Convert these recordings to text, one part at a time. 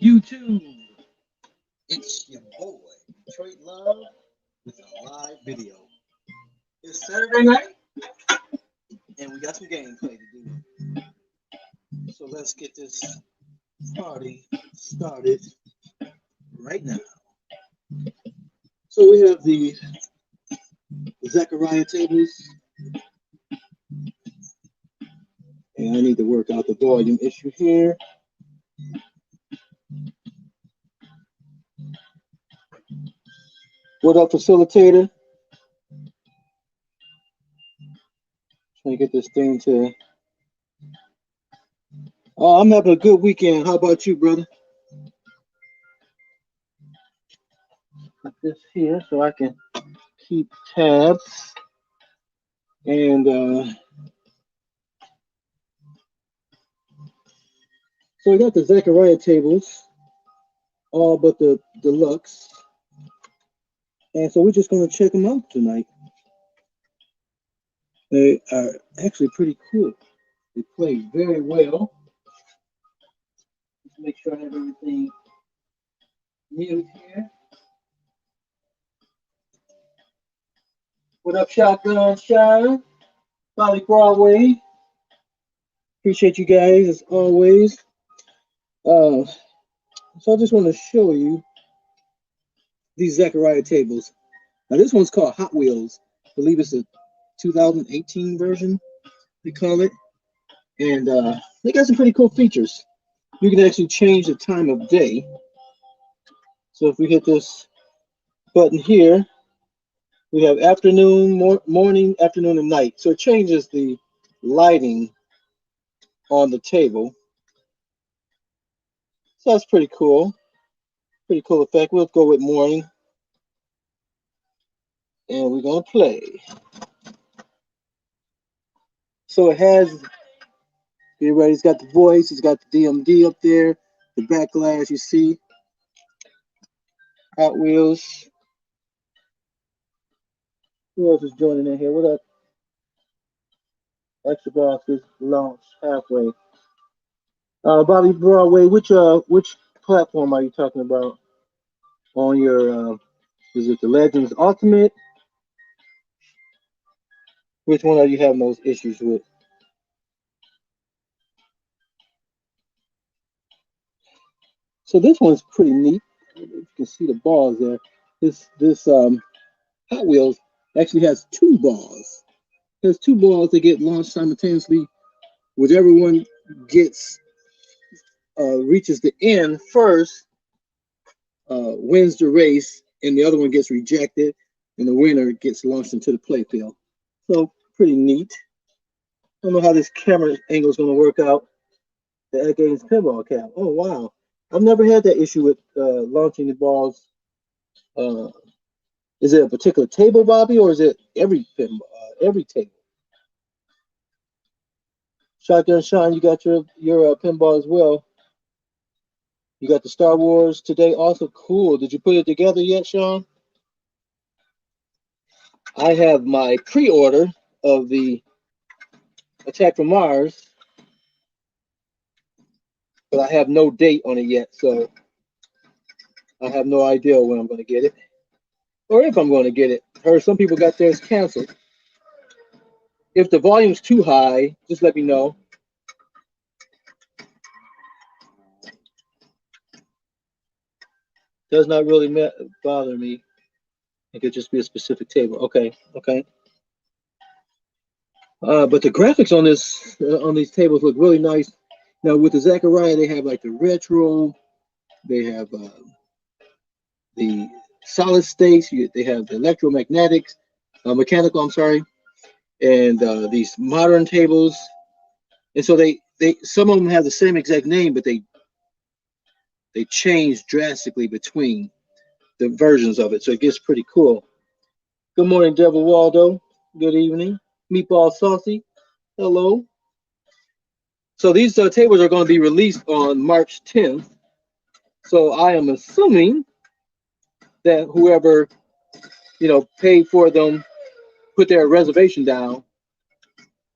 YouTube? It's your boy, Trade Love, with a live video. It's Saturday night, and we got some gameplay to do. So let's get this party started right now. So we have the Zaccaria tables, and I need to work out the volume issue here. What up, facilitator? Trying to get this thing to. Oh, I'm having a good weekend. How about you, brother? Put this here so I can keep tabs. And so we got the Zaccaria tables, all but the deluxe. And so we're just going to check them out tonight. They are actually pretty cool. They play very well. Just make sure I have everything muted here. What up, Shotgun Shine? Valley Broadway. Appreciate you guys as always. So I just want to show you these Zaccaria tables. Now this one's called Hot Wheels. I believe it's a 2018 version, they call it. And they got some pretty cool features. You can actually change the time of day. So if we hit this button here, we have afternoon, morning, afternoon, and night. So it changes the lighting on the table. So that's pretty cool. Pretty cool effect. We'll go with morning. And we're going to play. So it has, everybody's got the voice. It's got the DMD up there. The back glass you see. Hot Wheels. Who else is joining in here? What up? Extra box is launched halfway. Bobby Broadway, which platform are you talking about? On your is it the Legends Ultimate? Which one are you having those issues with? So this one's pretty neat. You can see the balls there. This Hot Wheels actually has two balls. There's two balls that get launched simultaneously. Whichever one gets reaches the end first wins the race, and the other one gets rejected, and the winner gets launched into the playfield. So pretty neat. I don't know how this camera angle is going to work out. The Egg Games pinball cap. Oh wow! I've never had that issue with launching the balls. Is it a particular table, Bobby, or is it every pinball, every table? Shotgun Shine, you got your pinball as well. You got the Star Wars today, also cool. Did you put it together yet, Sean? I have my pre-order of the Attack from Mars, but I have no date on it yet, so I have no idea when I'm going to get it, or if I'm going to get it. I heard some people got theirs canceled. If the volume's too high, just let me know. Does not really bother me. It could just be a specific table. Okay. But the graphics on these tables look really nice. Now with the Zaccaria, they have like the retro, they have the solid states, they have the electromagnetics, mechanical. I'm sorry, and these modern tables. And so they some of them have the same exact name, but they change drastically between the versions of it. So it gets pretty cool. Good morning, Devil Waldo. Good evening. Meatball Saucy. Hello. So these tables are going to be released on March 10th. So I am assuming that whoever, paid for them, put their reservation down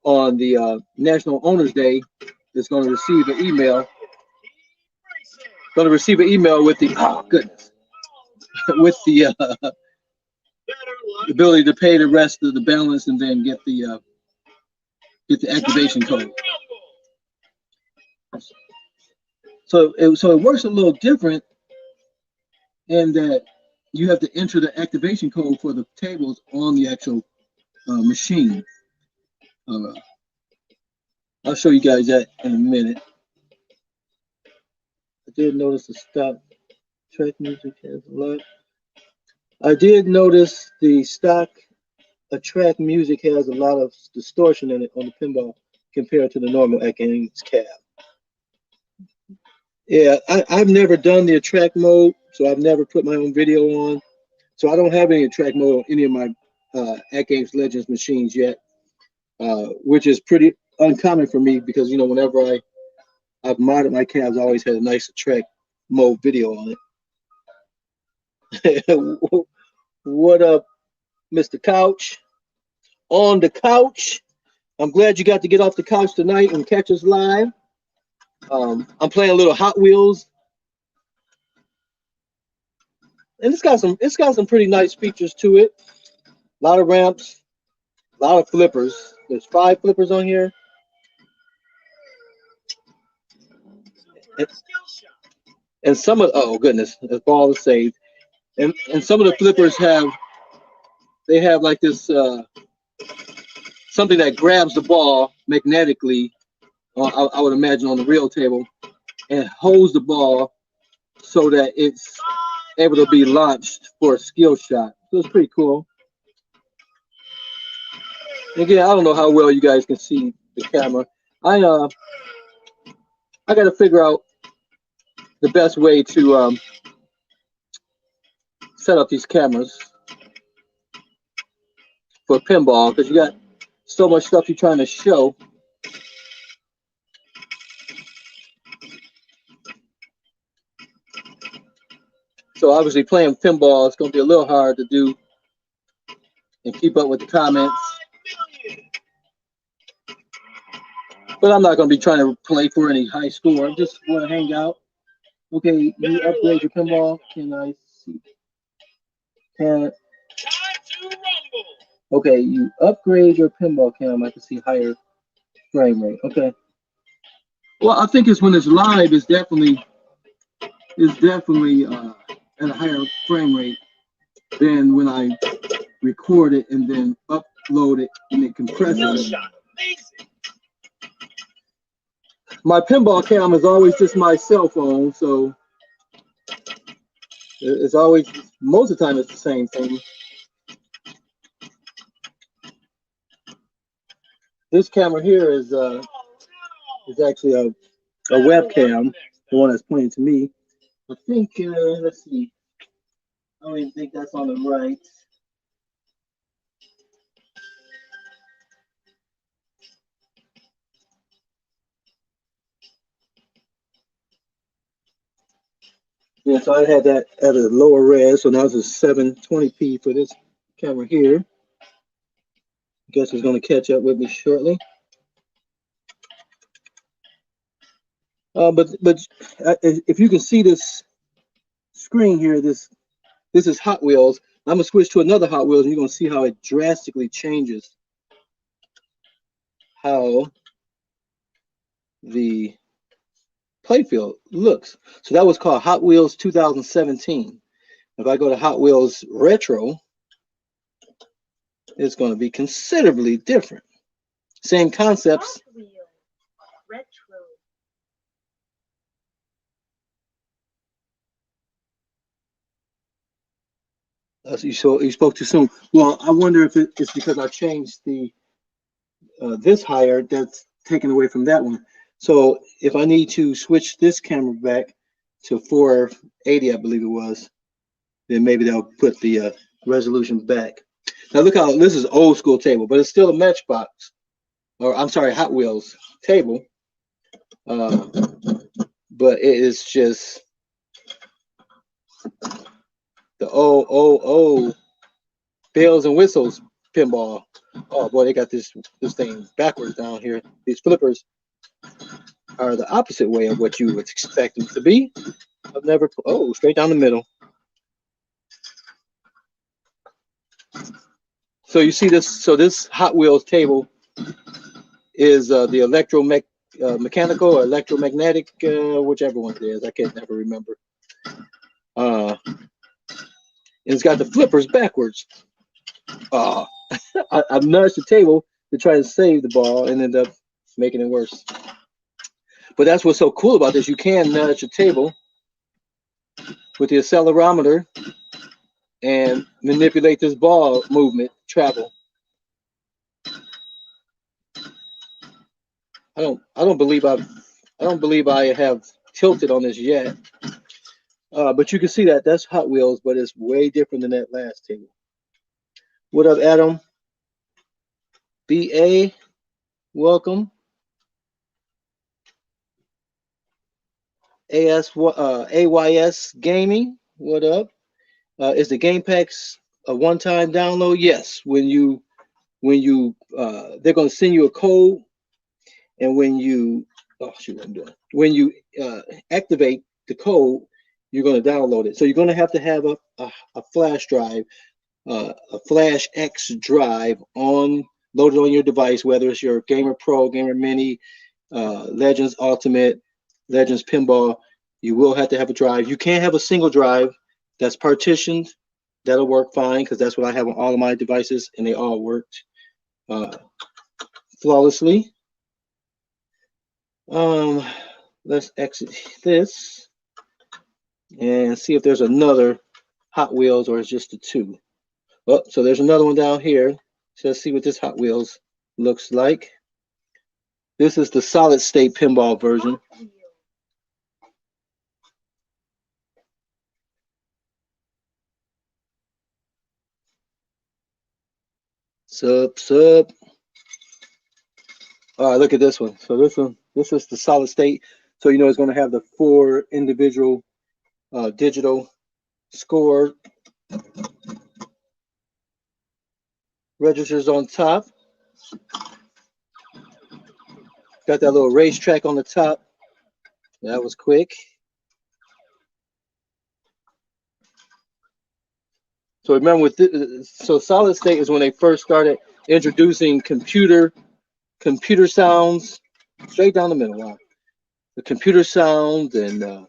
on the National Owners Day is going to receive an email going to receive an email with the with the ability to pay the rest of the balance and then get the activation code. So it works a little different in that you have to enter the activation code for the tables on the actual machine. I'll show you guys that in a minute. I did notice the stop track music has a lot. I did notice the stock track music has a lot of distortion in it on the pinball compared to the normal Atkins cab. Yeah, I've never done the attract mode, so I've never put my own video on. So I don't have any attract mode on any of my Atkins Legends machines yet, which is pretty uncommon for me because, you know, whenever I've modded my cabs, I always had a nice attract mode video on it. What up, Mr. Couch? On the couch. I'm glad you got to get off the couch tonight and catch us live. I'm playing a little Hot Wheels, and it's got some pretty nice features to it. A lot of ramps, a lot of flippers. There's 5 flippers on here. And some of oh goodness, the ball is saved. And some of the flippers have like this something that grabs the ball magnetically. I would imagine on the real table, and holds the ball so that it's able to be launched for a skill shot. So it's pretty cool. Again, I don't know how well you guys can see the camera. I got to figure out the best way to set up these cameras for pinball because you got so much stuff you're trying to show. So obviously playing pinball is going to be a little hard to do and keep up with the comments. But I'm not going to be trying to play for any high score. I just want to hang out. Okay, you upgrade your pinball. Can I see? Okay, you upgrade your pinball cam. I can see higher frame rate. Okay. Well, I think it's when it's live. It's definitely at a higher frame rate than when I record it and then upload it and then compress it. My pinball cam is always just my cell phone, so it's always, most of the time it's the same thing. This camera here is actually a webcam, the one that's pointing to me. I think, let's see. I don't even think that's on the right. Yeah, so I had that at a lower res, so now it's a 720p for this camera here. I guess it's going to catch up with me shortly. But if you can see this screen here, this is Hot Wheels. I'm gonna switch to another Hot Wheels, and you're gonna see how it drastically changes how the playfield looks. So that was called Hot Wheels 2017. If I go to Hot Wheels Retro, it's going to be considerably different. Same concepts. Hot Wheels Retro. You spoke too soon. Well, I wonder if it's because I changed the this higher that's taken away from that one. So if I need to switch this camera back to 480, I believe it was, then maybe they'll put the resolution back. Now look how this is old school table, but it's still a Matchbox, or I'm sorry, Hot Wheels table. But it is just the old bells and whistles pinball. Oh boy, they got this thing backwards down here. These flippers. are the opposite way of what you would expect them to be. I've never, oh, straight down the middle. So you see this, so this Hot Wheels table is the mechanical or electromagnetic, whichever one it is. I can't never remember. And it's got the flippers backwards. I've nudged the table to try to save the ball and end up making it worse. But that's what's so cool about this. You can nudge the table with the accelerometer and manipulate this ball movement, travel. I don't believe I have tilted on this yet. But you can see that that's Hot Wheels, but it's way different than that last table. What up, Adam? BA, welcome. AYS Gaming, what up? Is the game packs a one-time download? Yes. When you they're going to send you a code, and when you when you activate the code, you're going to download it. So you're going to have a flash drive, a Flash X drive loaded on your device, whether it's your Gamer Pro, Gamer Mini, Legends Ultimate, Legends Pinball. You will have to have a drive. You can't have a single drive that's partitioned. That'll work fine because that's what I have on all of my devices, and they all worked flawlessly. Let's exit this and see if there's another Hot Wheels or it's just the two. Oh, so there's another one down here. So let's see what this Hot Wheels looks like. This is the solid state pinball version. Sup. All right, look at this one. So this is the solid state. So you know it's going to have the 4 individual digital score registers on top. Got that little racetrack on the top. That was quick. So remember, so solid state is when they first started introducing computer sounds straight down the middle. Wow. The computer sound and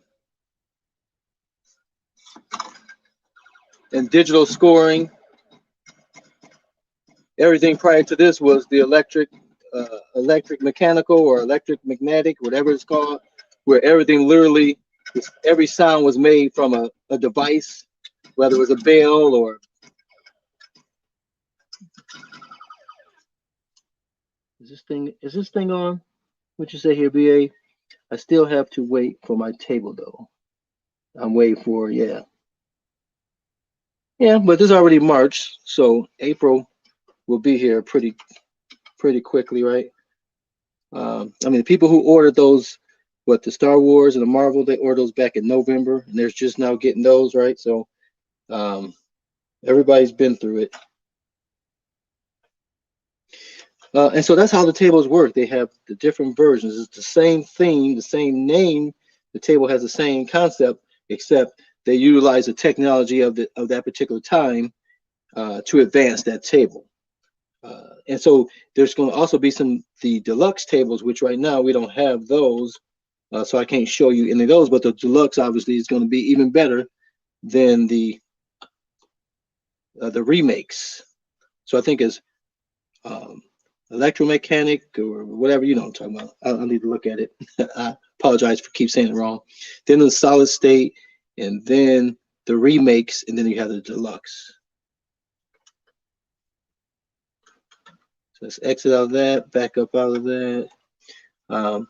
digital scoring. Everything prior to this was the electric mechanical or electric magnetic, whatever it's called, where everything literally, every sound was made from a device, whether it was a bell or is this thing on? What you say here, BA? I still have to wait for my table though. I'm waiting for, yeah, but this is already March, so April will be here pretty quickly, right? I mean, the people who ordered those, the Star Wars and the Marvel, they ordered those back in November, and they're just now getting those, right? So everybody's been through it. And so that's how the tables work. They have the different versions. It's the same thing, the same name. The table has the same concept, except they utilize the technology of that particular time to advance that table. And so there's going to also be the deluxe tables, which right now we don't have those, so I can't show you any of those. But the deluxe obviously is going to be even better than the remakes. So I think it's electromechanic or whatever, you know what I'm talking about. I'll need to look at it. I apologize for keep saying it wrong. Then the solid state, and then the remakes, and then you have the deluxe. So let's exit out of that, back up out of that. Now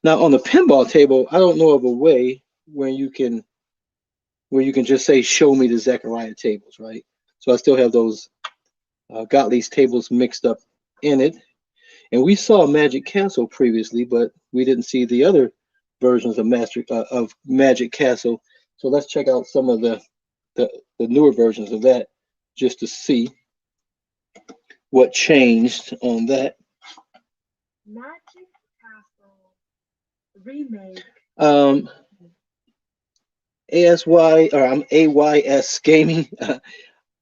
on the pinball table, I don't know of a way where you can just say, show me the Zaccaria tables, right? So I still have those Gottlieb's tables mixed up in it. And we saw Magic Castle previously, but we didn't see the other versions of Magic Castle. So let's check out some of the newer versions of that just to see what changed on that. Magic ASY or I'm AYS Gaming.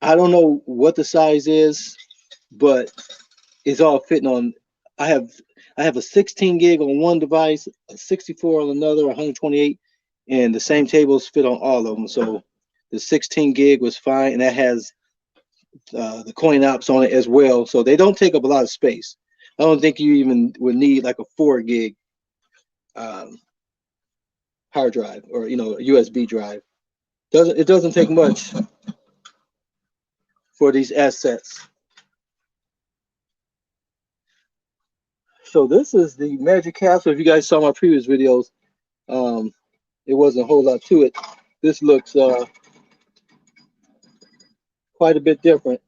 I don't know what the size is, but it's all fitting on. I have I have a 16 gig on one device, a 64 on another, 128, and the same tables fit on all of them. So the 16 gig was fine, and that has the coin ops on it as well. So they don't take up a lot of space. I don't think you even would need like a 4 gig um, hard drive or a USB drive. It doesn't take much for these assets. So this is the Magic Castle. If you guys saw my previous videos, um, it wasn't a whole lot to it. This looks quite a bit different.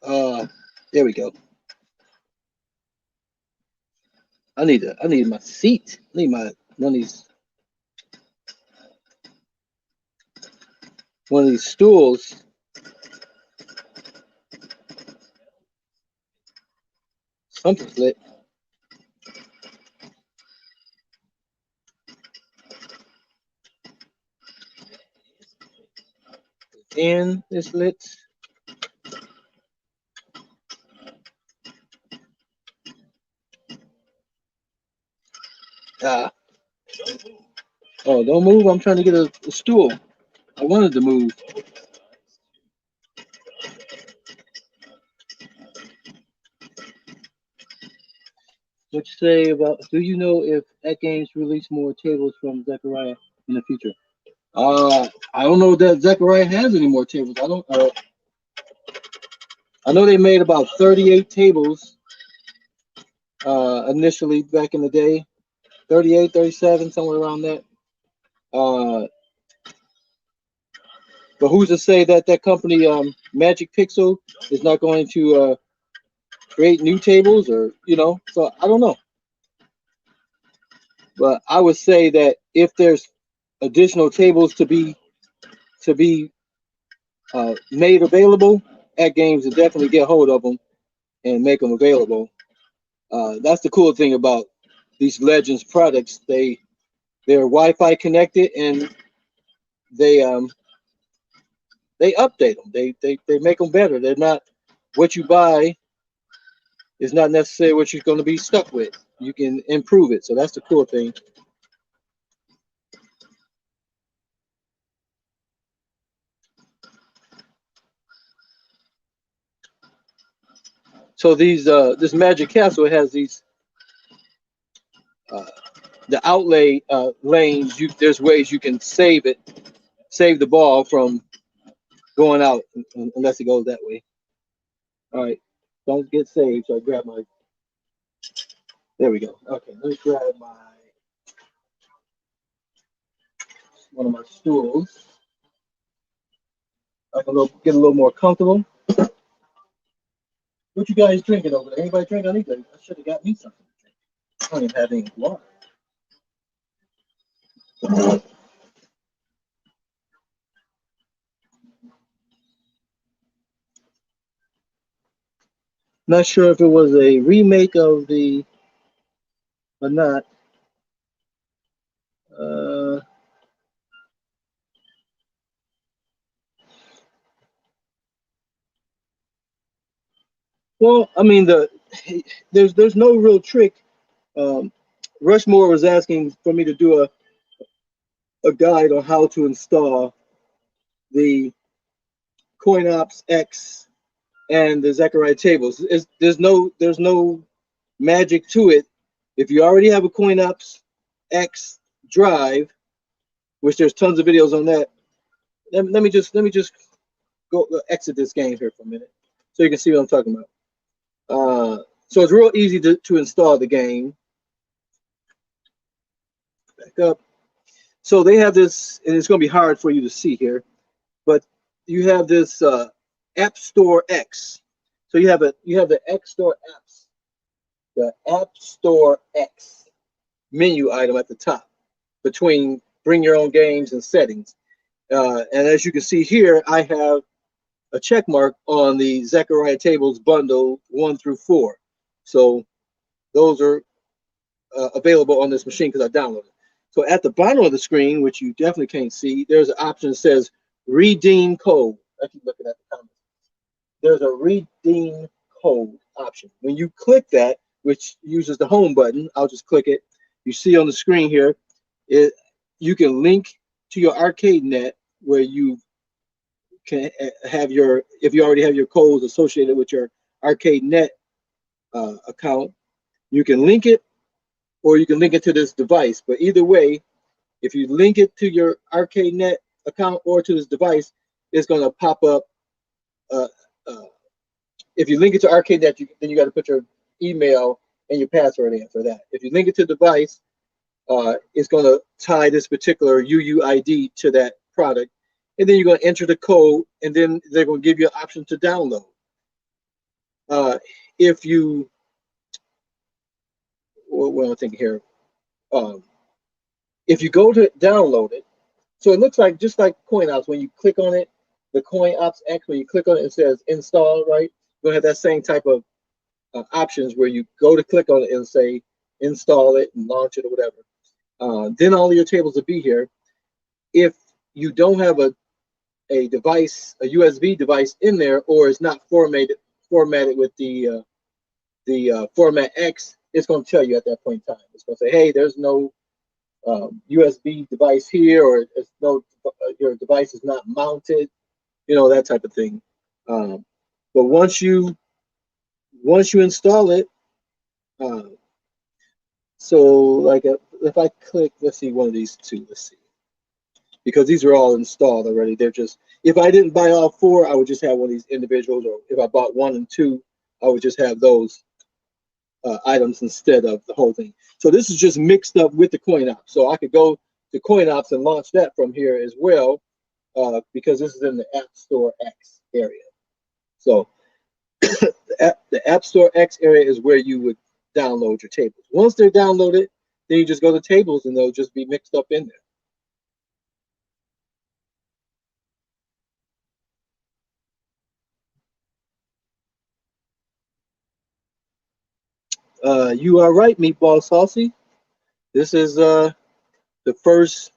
Uh, there we go. I need my seat. I need my one of these stools. Something's lit. And it's lit. Ah. Oh, don't move. I'm trying to get a stool. I wanted to move. What you say about? Do you know if X Games release more tables from Zaccaria in the future? I don't know that Zaccaria has any more tables. I don't. I know they made about 38 tables initially back in the day. 38, 37, somewhere around that. Uh, but who's to say that that company, Magic Pixel, is not going to create new tables, or So I don't know. But I would say that if there's additional tables to be made available, at games to definitely get hold of them and make them available. That's the cool thing about these Legends products. They're Wi-Fi connected, and they they update them. They make them better. They're not what you buy is not necessarily what you're going to be stuck with. You can improve it. So that's the cool thing. So this Magic Castle has these uh, the outlay lanes. There's ways you can save the ball from going out unless it goes that way. All right, don't get saved. So I grab my. There we go. Okay, let me grab my one of my stools. I can get a little more comfortable. What you guys drinking over there? Anybody drink anything? I should have got me something to drink. I don't even have any water. Not sure if it was a remake of the or not. Uh, well, I mean there's no real trick. Um, Rushmore was asking for me to do a guide on how to install the CoinOps X and the Zaccaria tables. There's no magic to it. If you already have a CoinOps X drive, which there's tons of videos on that, let me just go exit this game here for a minute so you can see what I'm talking about. So it's real easy to install the game. Back up. So they have this, and it's going to be hard for you to see here, but you have this App Store X. So you have the X Store apps the App Store X menu item at the top between bring your own games and settings. And as you can see here, I have a check mark on the Zaccaria tables bundle 1 through 4. So those are available on this machine because I downloaded it. So at the bottom of the screen, which you definitely can't see, there's an option that says redeem code. I keep looking at the comments. There's a redeem code option. When you click that, which uses the home button, I'll just click it. You see on the screen here, you can link to your arcade net where you can have your, if you already have your codes associated with your arcade net account, you can link it, or you can link it to this device. But either way, if you link it to your arcade net account or to this device, it's going to pop up. If you link it to ArcadeNet, then you got to put your email and your password in for that. If you link it to the device, it's going to tie this particular UUID to that product, and then you're going to enter the code, and then they're going to give you an option to download. If you, what am I thinking here? If you go to download it, so it looks like just like CoinOps, when you click on it, the CoinOps X, when you click on it, it says install, right? You're going to have that same type of options where you go to click on it and say install it and launch it or whatever. Then all of your tables will be here. If you don't have a device, a USB device in there, or it's not formatted with the format X, it's going to tell you at that point in time. It's going to say, hey, there's no USB device here, or it's no, your device is not mounted, you know, that type of thing. But once you install it, so like if I click, let's see, one of these two, let's see, because these are all installed already. They're just, if I didn't buy all 4, I would just have one of these individuals, or if I bought 1 and 2, I would just have those items instead of the whole thing. So this is just mixed up with the CoinOps. So I could go to CoinOps and launch that from here as well, because this is in the App Store X area. So the App Store X area is where you would download your tables. Once they're downloaded, then you just go to tables and they'll just be mixed up in there. You are right, Meatball Saucy. This is the first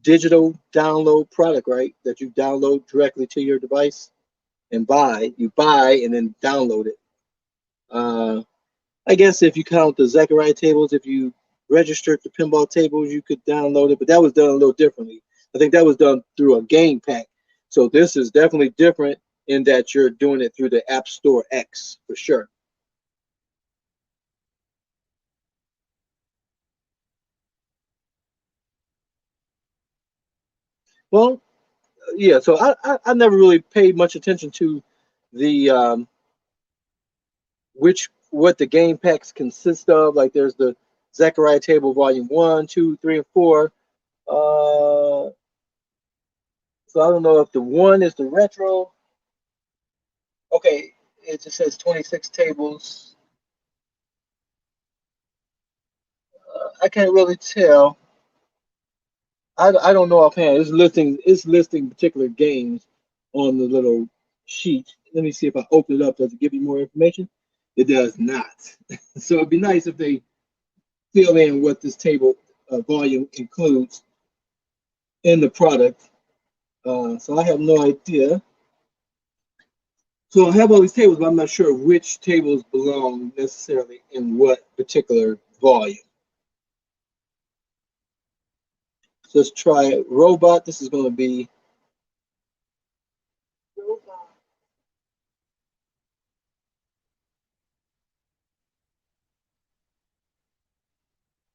digital download product, right? That you download directly to your device and buy. You buy and then download it. I guess if you count the Zaccaria tables, if you registered the pinball tables, you could download it, but that was done a little differently. I think that was done through a game pack. So this is definitely different in that you're doing it through the App Store X for sure. Well, yeah, so I never really paid much attention to the what the game packs consist of. Like there's the Zaccaria table volume 1, 2, 3, and 4. So I don't know if the 1 is the retro. Okay, it just says 26 tables. I can't really tell. I don't know offhand. It's listing particular games on the little sheet. Let me see if I open it up. Does it give you more information? It does not. So it'd be nice if they fill in what this table volume includes in the product. So I have no idea. So I have all these tables, but I'm not sure which tables belong necessarily in what particular volume. So let's try it. Robot. This is going to be robot.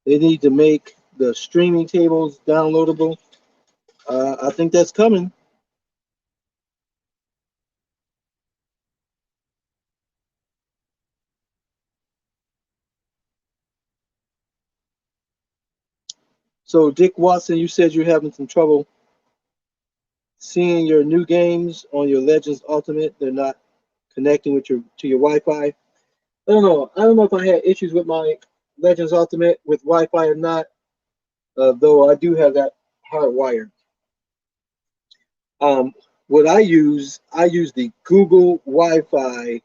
They need to make the streaming tables downloadable. I think that's coming. So Dick Watson, you said you're having some trouble seeing your new games on your Legends Ultimate. They're not connecting with to your Wi-Fi. I don't know. I don't know if I had issues with my Legends Ultimate with Wi-Fi or not. Though I do have that hardwired. Um, what I use the Google Wi-Fi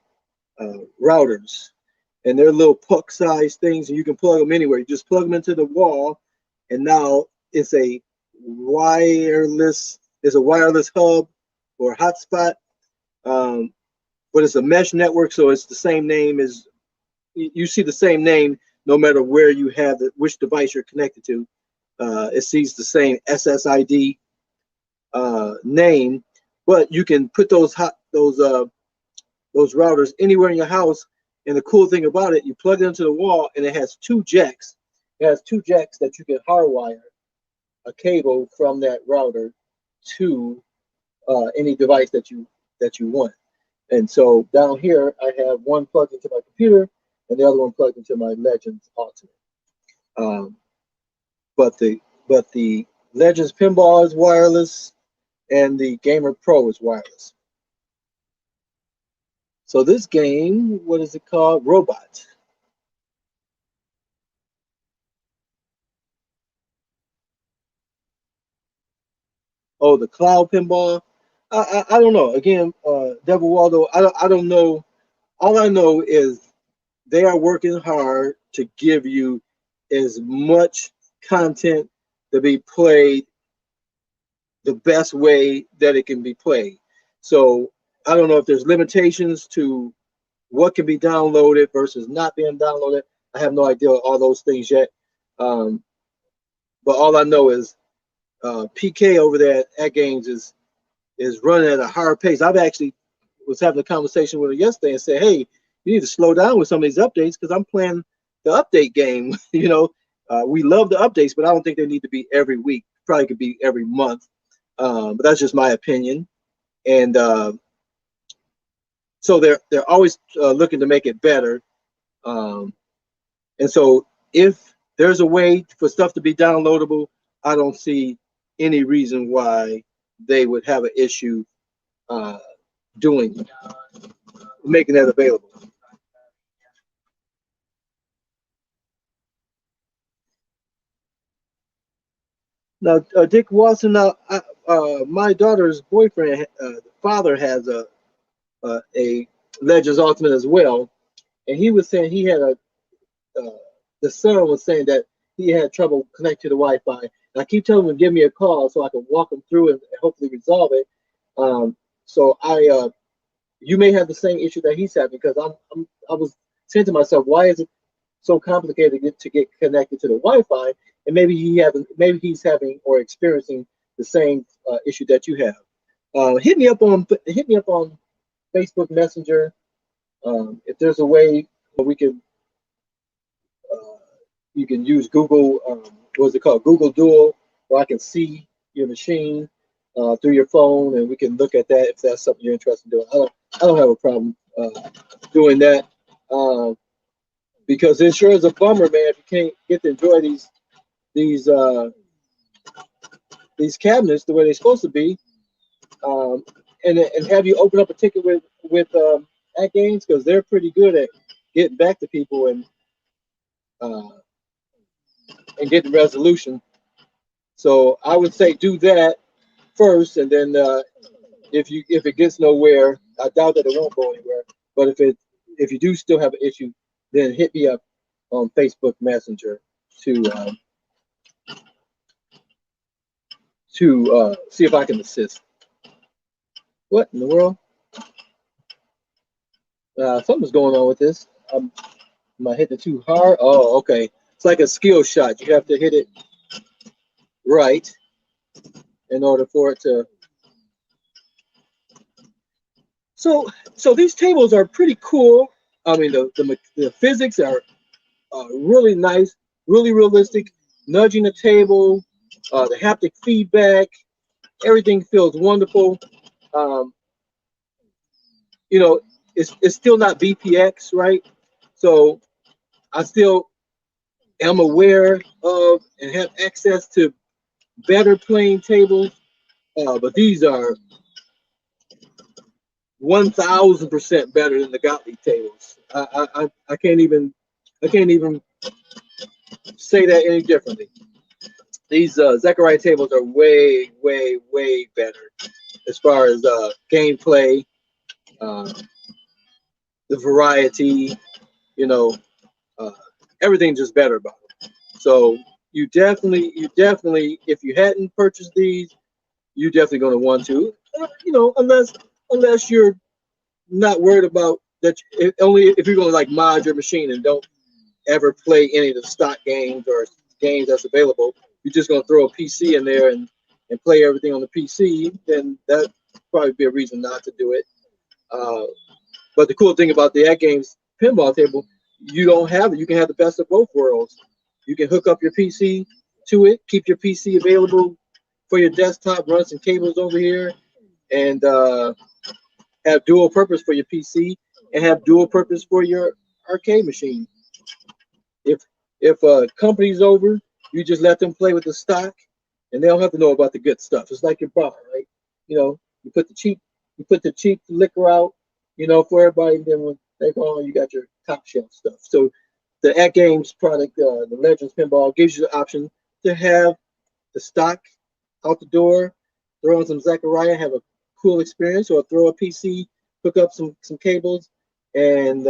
routers, and they're little puck-sized things, and you can plug them anywhere. You just plug them into the wall, and now it's a wireless. It's a wireless hub or hotspot, um, but it's a mesh network, so it's the same name as you see the same name no matter where you have which device you're connected to. It sees the same SSID name, but you can put those routers anywhere in your house. And the cool thing about it, you plug it into the wall, and it has two jacks. It has two jacks that you can hardwire a cable from that router to any device that you want. And so down here, I have one plugged into my computer and the other one plugged into my Legends Ultimate. Um, but the Legends Pinball is wireless, and the Gamer Pro is wireless. So this game, what is it called? Robot. Oh, the Cloud Pinball. I don't know. Again, Devil Waldo. I don't know. All I know is they are working hard to give you as much content to be played the best way that it can be played. So I don't know if there's limitations to what can be downloaded versus not being downloaded. I have no idea all those things yet. Um, but all I know is PK over there at Games is running at a higher pace. I've actually was having a conversation with her yesterday and said, hey, you need to slow down with some of these updates because I'm playing the update game. We love the updates, but I don't think they need to be every week. Probably could be every month. But that's just my opinion. And so they're always looking to make it better. And so if there's a way for stuff to be downloadable, I don't see any reason why they would have an issue making that available. Now, Dick Watson. Now, my daughter's boyfriend, father, has a Legends Ultimate as well, and he was saying he had the son was saying that he had trouble connecting to the Wi-Fi. And I keep telling him to give me a call so I can walk him through and hopefully resolve it. So you may have the same issue that he's having because I was saying to myself, why is it so complicated to get connected to the Wi-Fi? And maybe he's having or experiencing the same issue that you have. Hit me up on Facebook Messenger. If there's a way we can, you can use Google. What's it called? Google Duo, where I can see your machine through your phone, and we can look at that if that's something you're interested in doing. I don't have a problem doing that because it sure is a bummer, man, if you can't get to enjoy these these cabinets the way they're supposed to be, and have you open up a ticket with at Games because they're pretty good at getting back to people uh, and getting resolution. So I would say do that first, and then if it gets nowhere, I doubt that it won't go anywhere. But if you do still have an issue, then hit me up on Facebook Messenger to see if I can assist. What in the world? Something's going on with this. Am I hitting it too hard? Oh, okay. It's like a skill shot. You have to hit it right in order for it to. So these tables are pretty cool. I mean, the physics are really nice, really realistic. Nudging the table, the haptic feedback, everything feels wonderful. Um, it's still not VPX, right? So I still am aware of and have access to better playing tables, but these are 1000% better than the Gottlieb tables. I can't even say that any differently. These Zaccaria tables are way, way, way better as far as gameplay, uh, the variety, you know, uh, everything just better about them. So you definitely, if you hadn't purchased these, you're definitely going to want to, unless you're not worried about that. Only if you're going to like mod your machine and don't ever play any of the stock games or games that's available, you're just going to throw a PC in there and play everything on the PC, then that probably be a reason not to do it. But the cool thing about the At Games pinball table, you don't have it. You can have the best of both worlds. You can hook up your PC to it, keep your PC available for your desktop, run some cables over here, and have dual purpose for your PC and have dual purpose for your arcade machine. If a company's over, you just let them play with the stock, and they don't have to know about the good stuff. It's like your bar, right? You know, you put the cheap liquor out, for everybody. And then when they go on, you got your top shelf stuff. So the At Games product, the Legends Pinball, gives you the option to have the stock out the door, throw on some Zaccaria, have a cool experience, or throw a PC, hook up some cables, and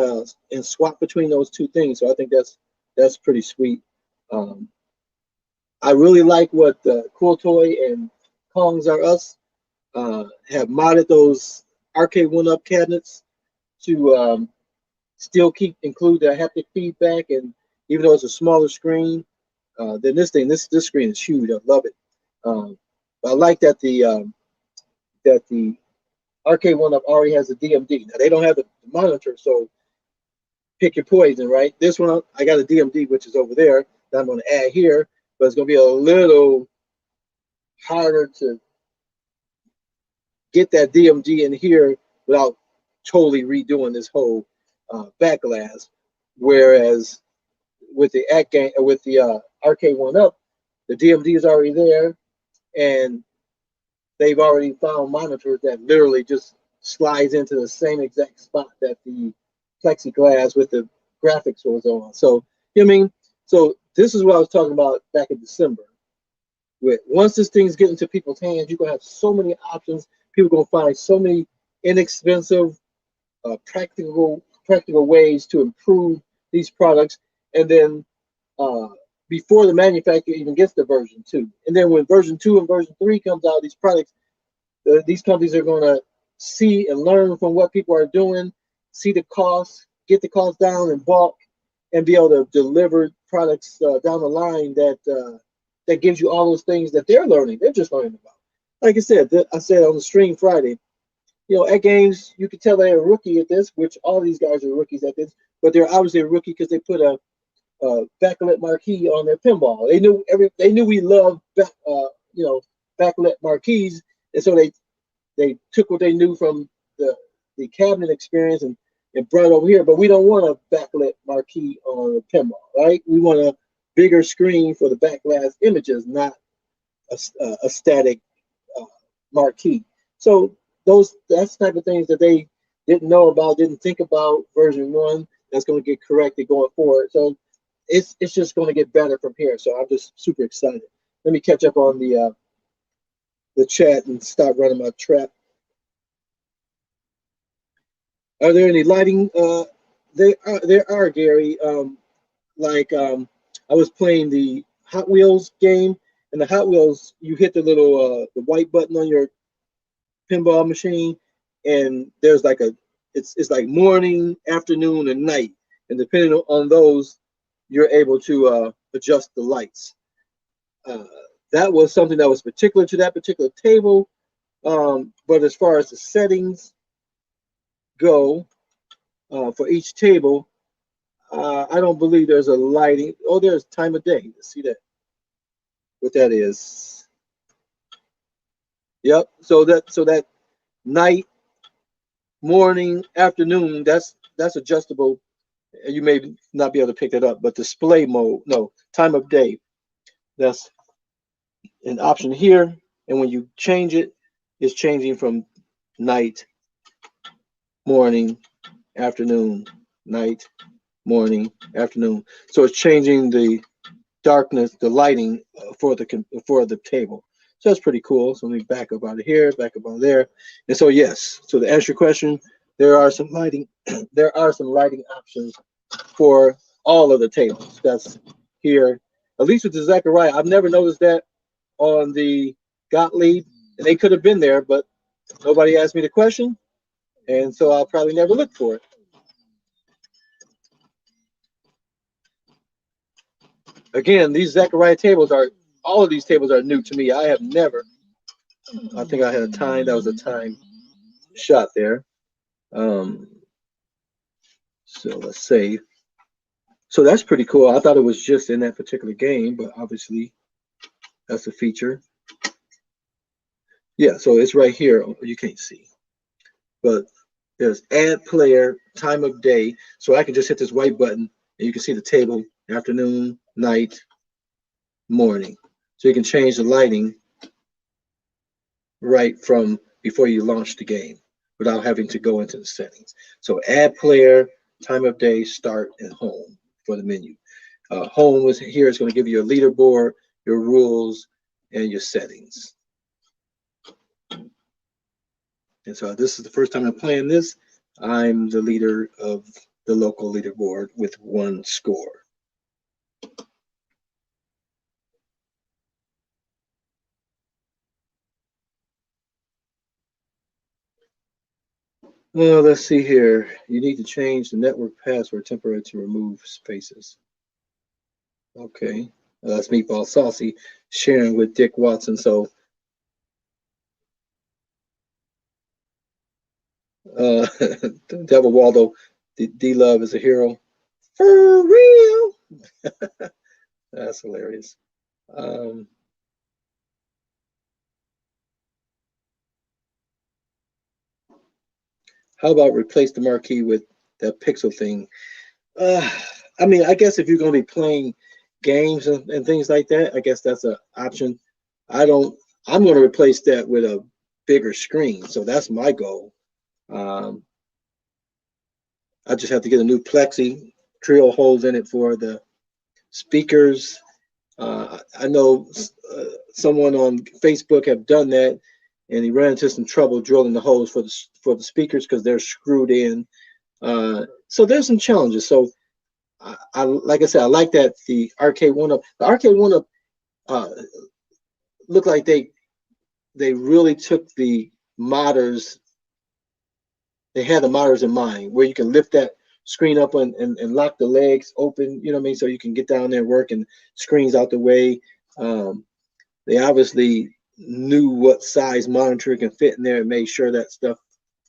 swap between those two things. So I think that's pretty sweet. Um, I really like what Cool Toy and Kongs R Us have modded those arcade one-up cabinets to still include the haptic feedback, and even though it's a smaller screen, then this screen is huge. I love it. I like that the arcade one-up already has a DMD. Now they don't have the monitor, so pick your poison, right? This one I got a DMD, which is over there that I'm going to add here, but it's going to be a little harder to get that DMD in here without totally redoing this whole back glass. Whereas with the arcade one up, the DMD is already there, and they've already found monitors that literally just slides into the same exact spot that the plexiglass with the graphics was on. So you know what I mean? So this is what I was talking about back in December. Once this thing's getting into people's hands, you're gonna have so many options. People are gonna find so many inexpensive, practical ways to improve these products, and then before the manufacturer even gets to version 2, and then when version 2 and version 3 comes out, these products, these companies are gonna see and learn from what people are doing, see the costs, get the costs down in bulk, and be able to deliver products down the line that gives you all those things that they're learning. They're just learning about. Like I said on the stream Friday, At Games, you could tell they're a rookie at this, which all these guys are rookies at this, but they're obviously a rookie because they put a backlit marquee on their pinball. They knew we loved backlit marquees, and so they took what they knew from the cabinet experience and brought it over here. But we don't want a backlit marquee on a pinball, right? We want a bigger screen for the back glass images, not a static marquee. So that's the type of things that they didn't know about, didn't think about version 1. That's going to get corrected going forward. So it's just going to get better from here. So I'm just super excited. Let me catch up on the chat and stop running my trap. Are there any lighting? There are, Gary. I was playing the Hot Wheels game, and the Hot Wheels, you hit the little the white button on your pinball machine, and there's it's like morning, afternoon, and night, and depending on those, you're able to adjust the lights. That was something that was particular to that particular table, but as far as the settings go for each table, I don't believe there's a lighting. Oh, there's time of day. Let's see that. What that is. Yep. So that night, morning, afternoon, that's adjustable. You may not be able to pick that up, but display mode, no, time of day, that's an option here. And when you change it, it's changing from night morning, afternoon, night, morning, afternoon. So it's changing the darkness, the lighting for the table. So that's pretty cool. So let me back up out of here, back up out of there. And so yes, so to answer your question, there are some lighting, there are some lighting options for all of the tables. That's here, at least with the Zaccaria. I've never noticed that on the Gottlieb, and they could have been there, but nobody asked me the question, and so I'll probably never look for it. Again, these Zaccaria tables are all of these tables are new to me. I have never. I think I had a time. That was a time shot there. Um, so let's say. So that's pretty cool. I thought it was just in that particular game, but obviously that's a feature. Yeah, so it's right here. You can't see, but there's add player, time of day. So I can just hit this white button and you can see the table, afternoon, night, morning. So you can change the lighting right from before you launch the game without having to go into the settings. So add player, time of day, start, and home for the menu. Home is here. It's going to give you a leaderboard, your rules, and your settings. And so this is the first time I'm playing this. I'm the leader of the local leaderboard with 1 score. Well, let's see here. You need to change the network password temporarily to remove spaces. Okay. That's Meatball Saucy sharing with Dick Watson. So, Devil Waldo, D Love is a hero. For real. That's hilarious. Um, how about replace the marquee with that pixel thing? Uh, I mean, I guess if you're going to be playing games and things like that, I guess that's an option. I don't. I'm going to replace that with a bigger screen. So that's my goal. Um, I just have to get a new plexi, drill holes in it for the speakers. I know someone on Facebook have done that, and he ran into some trouble drilling the holes for the speakers because they're screwed in. So there's some challenges. So I like I said, I like that the arcade one up uh, looked like they really took the modders. They had the modders in mind, where you can lift that screen up and lock the legs open. You know what I mean? So you can get down there and work and screens out the way. Um, they obviously knew what size monitor can fit in there and made sure that stuff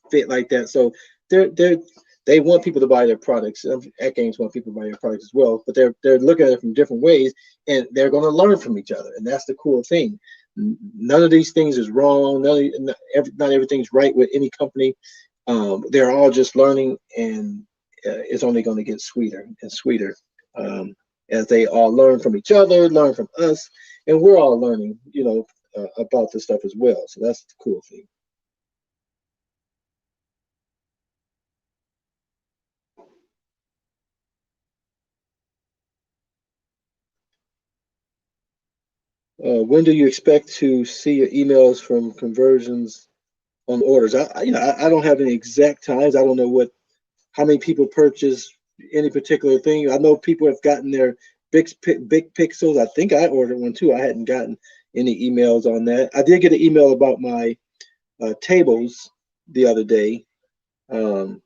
fit like that. So they're they want people to buy their products. At Games want people to buy their products as well, but they're looking at it from different ways, and they're going to learn from each other, and that's the cool thing. None of these things is wrong. Not everything's right with any company. They're all just learning, and it's only going to get sweeter and sweeter as they all learn from each other, learn from us, and we're all learning, about this stuff as well. So that's the cool thing. When do you expect to see your emails from conversions on orders? I don't have any exact times. I don't know how many people purchase any particular thing. I know people have gotten their big pixels. I think I ordered one too. I hadn't gotten any emails on that. I did get an email about my tables the other day. Um,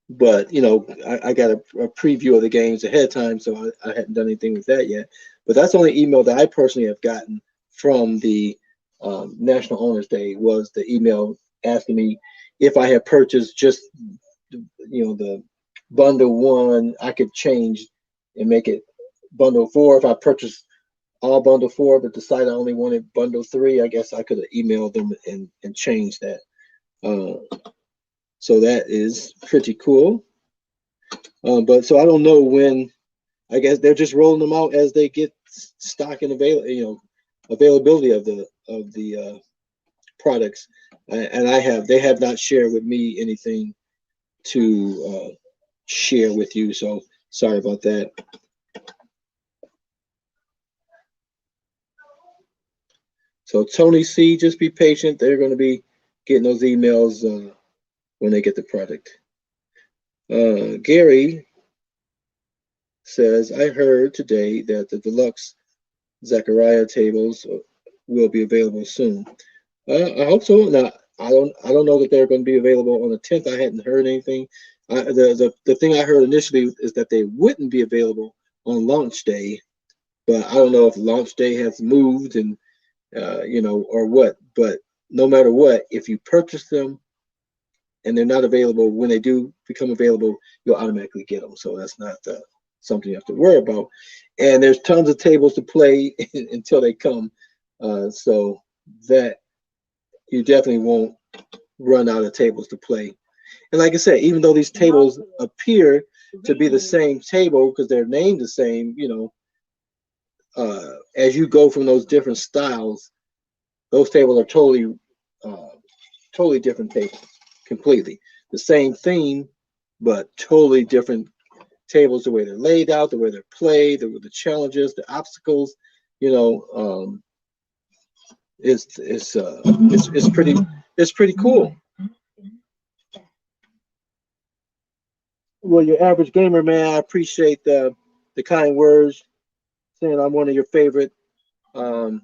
but I got a preview of the games ahead of time, so I hadn't done anything with that yet. But that's the only email that I personally have gotten from the National Owners Day was the email asking me if I had purchased just the bundle one, I could change and make it bundle four. If I purchased all bundle four, but decided I only wanted bundle three, I guess I could have emailed them and changed that. So that is pretty cool. But so I don't know when. I guess they're just rolling them out as they get stock and availability of the products. And they have not shared with me anything to share with you. So sorry about that. So Tony C, just be patient. They're going to be getting those emails when they get the product. Gary says, I heard today that the deluxe Zaccaria tables will be available soon. I hope so. Now, I don't know that they're going to be available on the 10th. I hadn't heard anything. The thing I heard initially is that they wouldn't be available on launch day, but I don't know if launch day has moved and or what. But no matter what, if you purchase them and they're not available, when they do become available, you'll automatically get them. So that's not something you have to worry about. And there's tons of tables to play until they come. So that you definitely won't run out of tables to play. And like I said, even though these tables appear to be the same table because they're named the same, as you go from those different styles, those tables are totally different tables, completely the same theme, but totally different tables. The way they're laid out, the way they're played, the challenges, the obstacles, you know, it's pretty cool. Well, your average gamer, man, I appreciate the kind words, saying I'm one of your favorite. Um,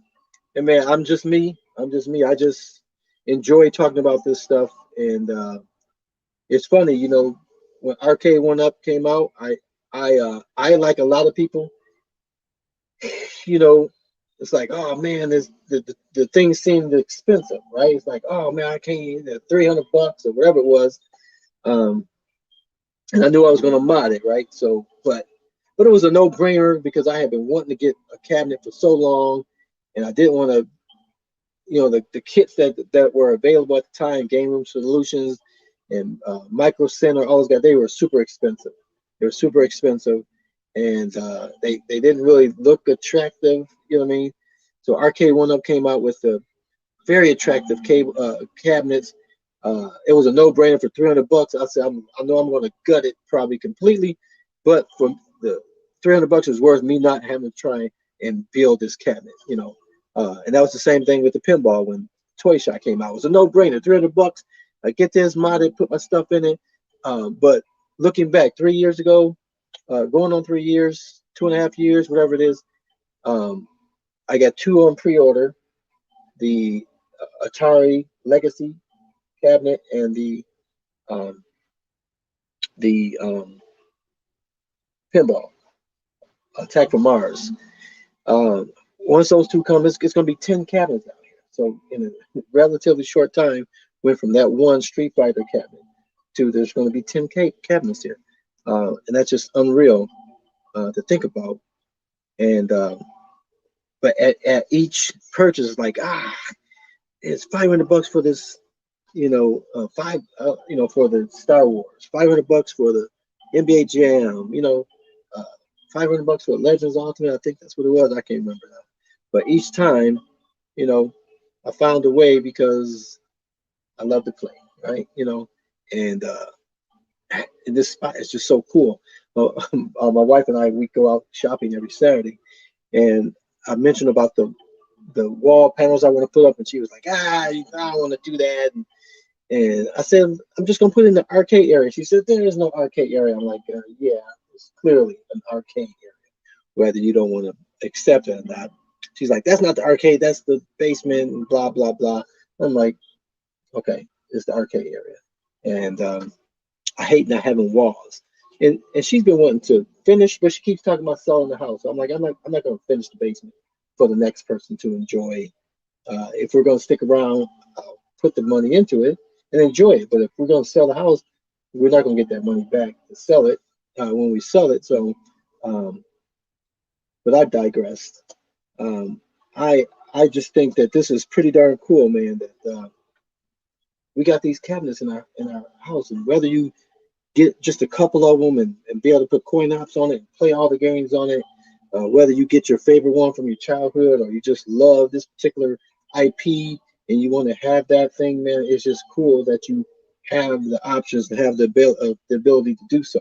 and man, I'm just me. I'm just me. I just enjoy talking about this stuff, and it's funny, when Arcade One Up came out, I like a lot of people, you know, it's like, oh man, the thing seemed expensive, right? It's like, oh man, I can't, $300 or whatever it was. Um, and I knew I was going to mod it, right? So, but it was a no-brainer because I had been wanting to get a cabinet for so long, and I didn't want to, the kits that were available at the time, Game Room Solutions and Micro Center, all those guys, they were super expensive. They were super expensive, and they didn't really look attractive. You know what I mean? So Arcade One Up came out with the very attractive cable cabinets. It was a no-brainer for $300. I said, I know I'm going to gut it probably completely, but for the $300 is worth me not having to try and build this cabinet. And that was the same thing with the pinball when Toy Shot came out. It was a no-brainer, $300. I get this modded, put my stuff in it. But looking back, 3 years ago, going on 3 years, 2.5 years, whatever it is, I got two on pre-order: the Atari Legacy cabinet and um, the pinball Attack from Mars. Once those two come, it's going to be 10 cabinets out here. So in a relatively short time, went from that one Street Fighter cabinet to there's going to be 10 cabinets here, and that's just unreal to think about. And but at each purchase, like it's $500 for this, for the Star Wars, $500 for the NBA Jam, uh, $500 for Legends Ultimate. I think that's what it was. I can't remember now. But each time, you know, I found a way because I love to play, right? And in this spot is just so cool. My wife and I, we go out shopping every Saturday, and I mentioned about the wall panels I want to put up, and she was like, I don't want to do that. And I said, I'm just gonna put it in the arcade area. She said, there is no arcade area. I'm like, yeah, it's clearly an arcade area, whether you don't want to accept it or not. She's like, that's not the arcade, that's the basement, and blah blah blah. I'm like, okay, it's the arcade area, and I hate not having walls. And she's been wanting to finish, but she keeps talking about selling the house. So I'm like, I'm not gonna finish the basement for the next person to enjoy. If we're gonna stick around, I'll put the money into it and enjoy it. But if we're gonna sell the house, we're not gonna get that money back to sell it when we sell it. So, um, but I digressed. Um, I just think that this is pretty darn cool, man. That we got these cabinets in our house, and whether you get just a couple of them and be able to put coin ops on it and play all the games on it, whether you get your favorite one from your childhood or you just love this particular IP and you want to have that thing, man, it's just cool that you have the options to have the ability to do so.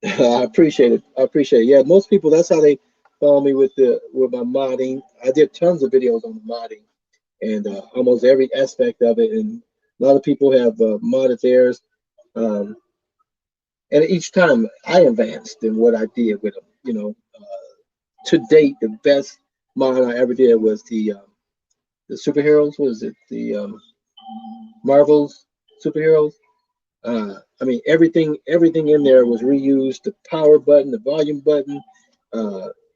I appreciate it. I appreciate it. Yeah, most people, that's how they found me with my modding. I did tons of videos on the modding and almost every aspect of it. And a lot of people have modded theirs. Um, and each time I advanced in what I did with them. To date, the best mod I ever did was the superheroes. What is it? The Marvel's superheroes. I mean, everything in there was reused. The power button, the volume button.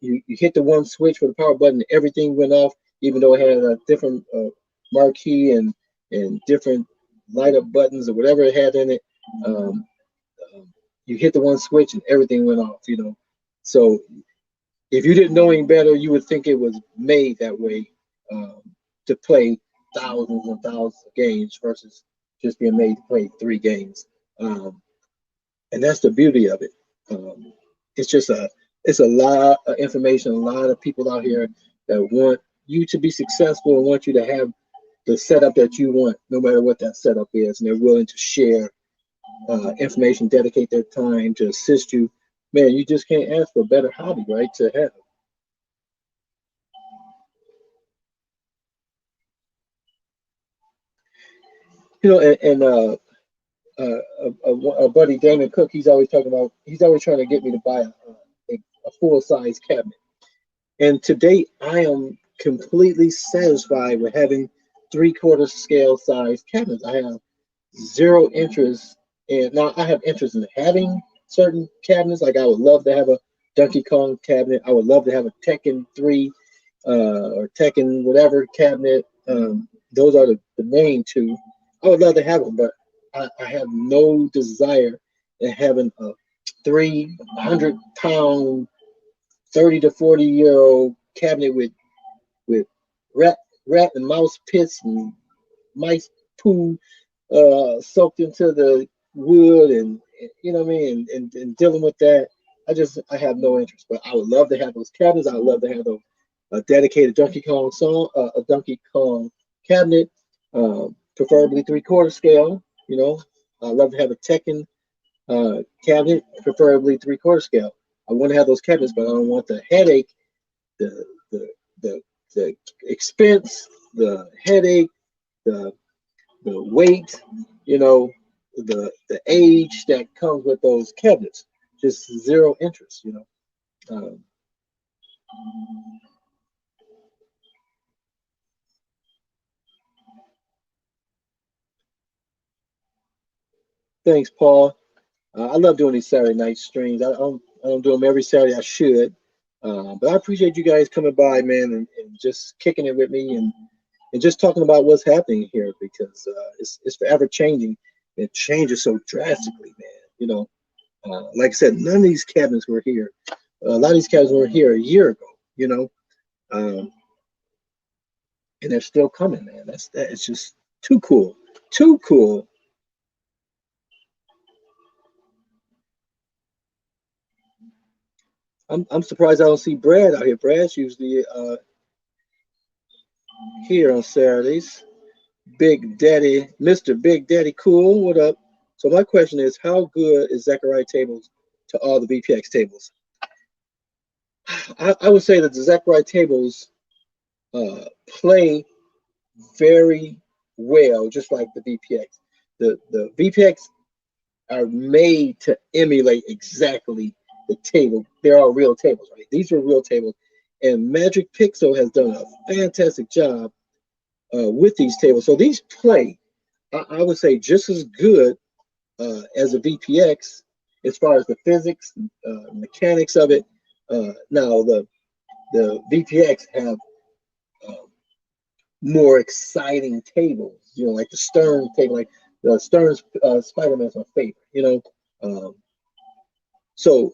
You hit the one switch for the power button, everything went off, even though it had a different marquee and different light up buttons or whatever it had in it. Um, you hit the one switch and everything went off. So if you didn't know any better, you would think it was made that way um, to play thousands and thousands of games versus just being made to play 3 games. Um, and that's the beauty of it. Um, it's just it's a lot of information, a lot of people out here that want you to be successful and want you to have the setup that you want, no matter what that setup is, and they're willing to share information, dedicate their time to assist you. Man, you just can't ask for a better hobby, right? To have. And our buddy Damon Cook, he's always trying to get me to buy a full size cabinet. And to date, I am completely satisfied with having 3/4 scale size cabinets. I have zero interest in, now I have interest in having certain cabinets. Like I would love to have a Donkey Kong cabinet. I would love to have a Tekken 3 or Tekken whatever cabinet. Those are the main two. I would love to have them, but I have no desire in having a 300-pound, 30 to 40-year-old cabinet with rat rat and mouse pits and mice poo soaked into the wood, and you know what I mean, and dealing with that. I have no interest, but I would love to have those cabinets. I would love to have a dedicated a Donkey Kong cabinet, preferably 3/4 scale. I love to have a Tekken cabinet, preferably 3/4 scale. I want to have those cabinets, but I don't want the headache, the the the, the expense, the headache, the weight, you know, the age that comes with those cabinets. Just zero interest. Um, Thanks, Paul. I love doing these Saturday night streams. I don't do them every Saturday. I should, but I appreciate you guys coming by, man, and just kicking it with me and just talking about what's happening here because it's forever changing. It changes so drastically, man. Like I said, none of these cabinets were here. A lot of these cabinets were here a year ago. You know, um, and they're still coming, man. That is just too cool, too cool. I'm surprised I don't see Brad out here. Brad's usually here on Saturdays. Big Daddy, Mr. Big Daddy Cool, what up? So my question is, how good is Zaccaria tables to all the VPX tables? I would say that the Zaccaria tables play very well, just like the VPX. The VPX are made to emulate exactly the table. They're all real tables, right? These are real tables, and Magic Pixel has done a fantastic job with these tables. So these play, I would say, just as good as a VPX as far as the physics, mechanics of it. Now the VPX have uh, more exciting tables, like the Stern table, like the Stern's Spider-Man's my favorite. Um, so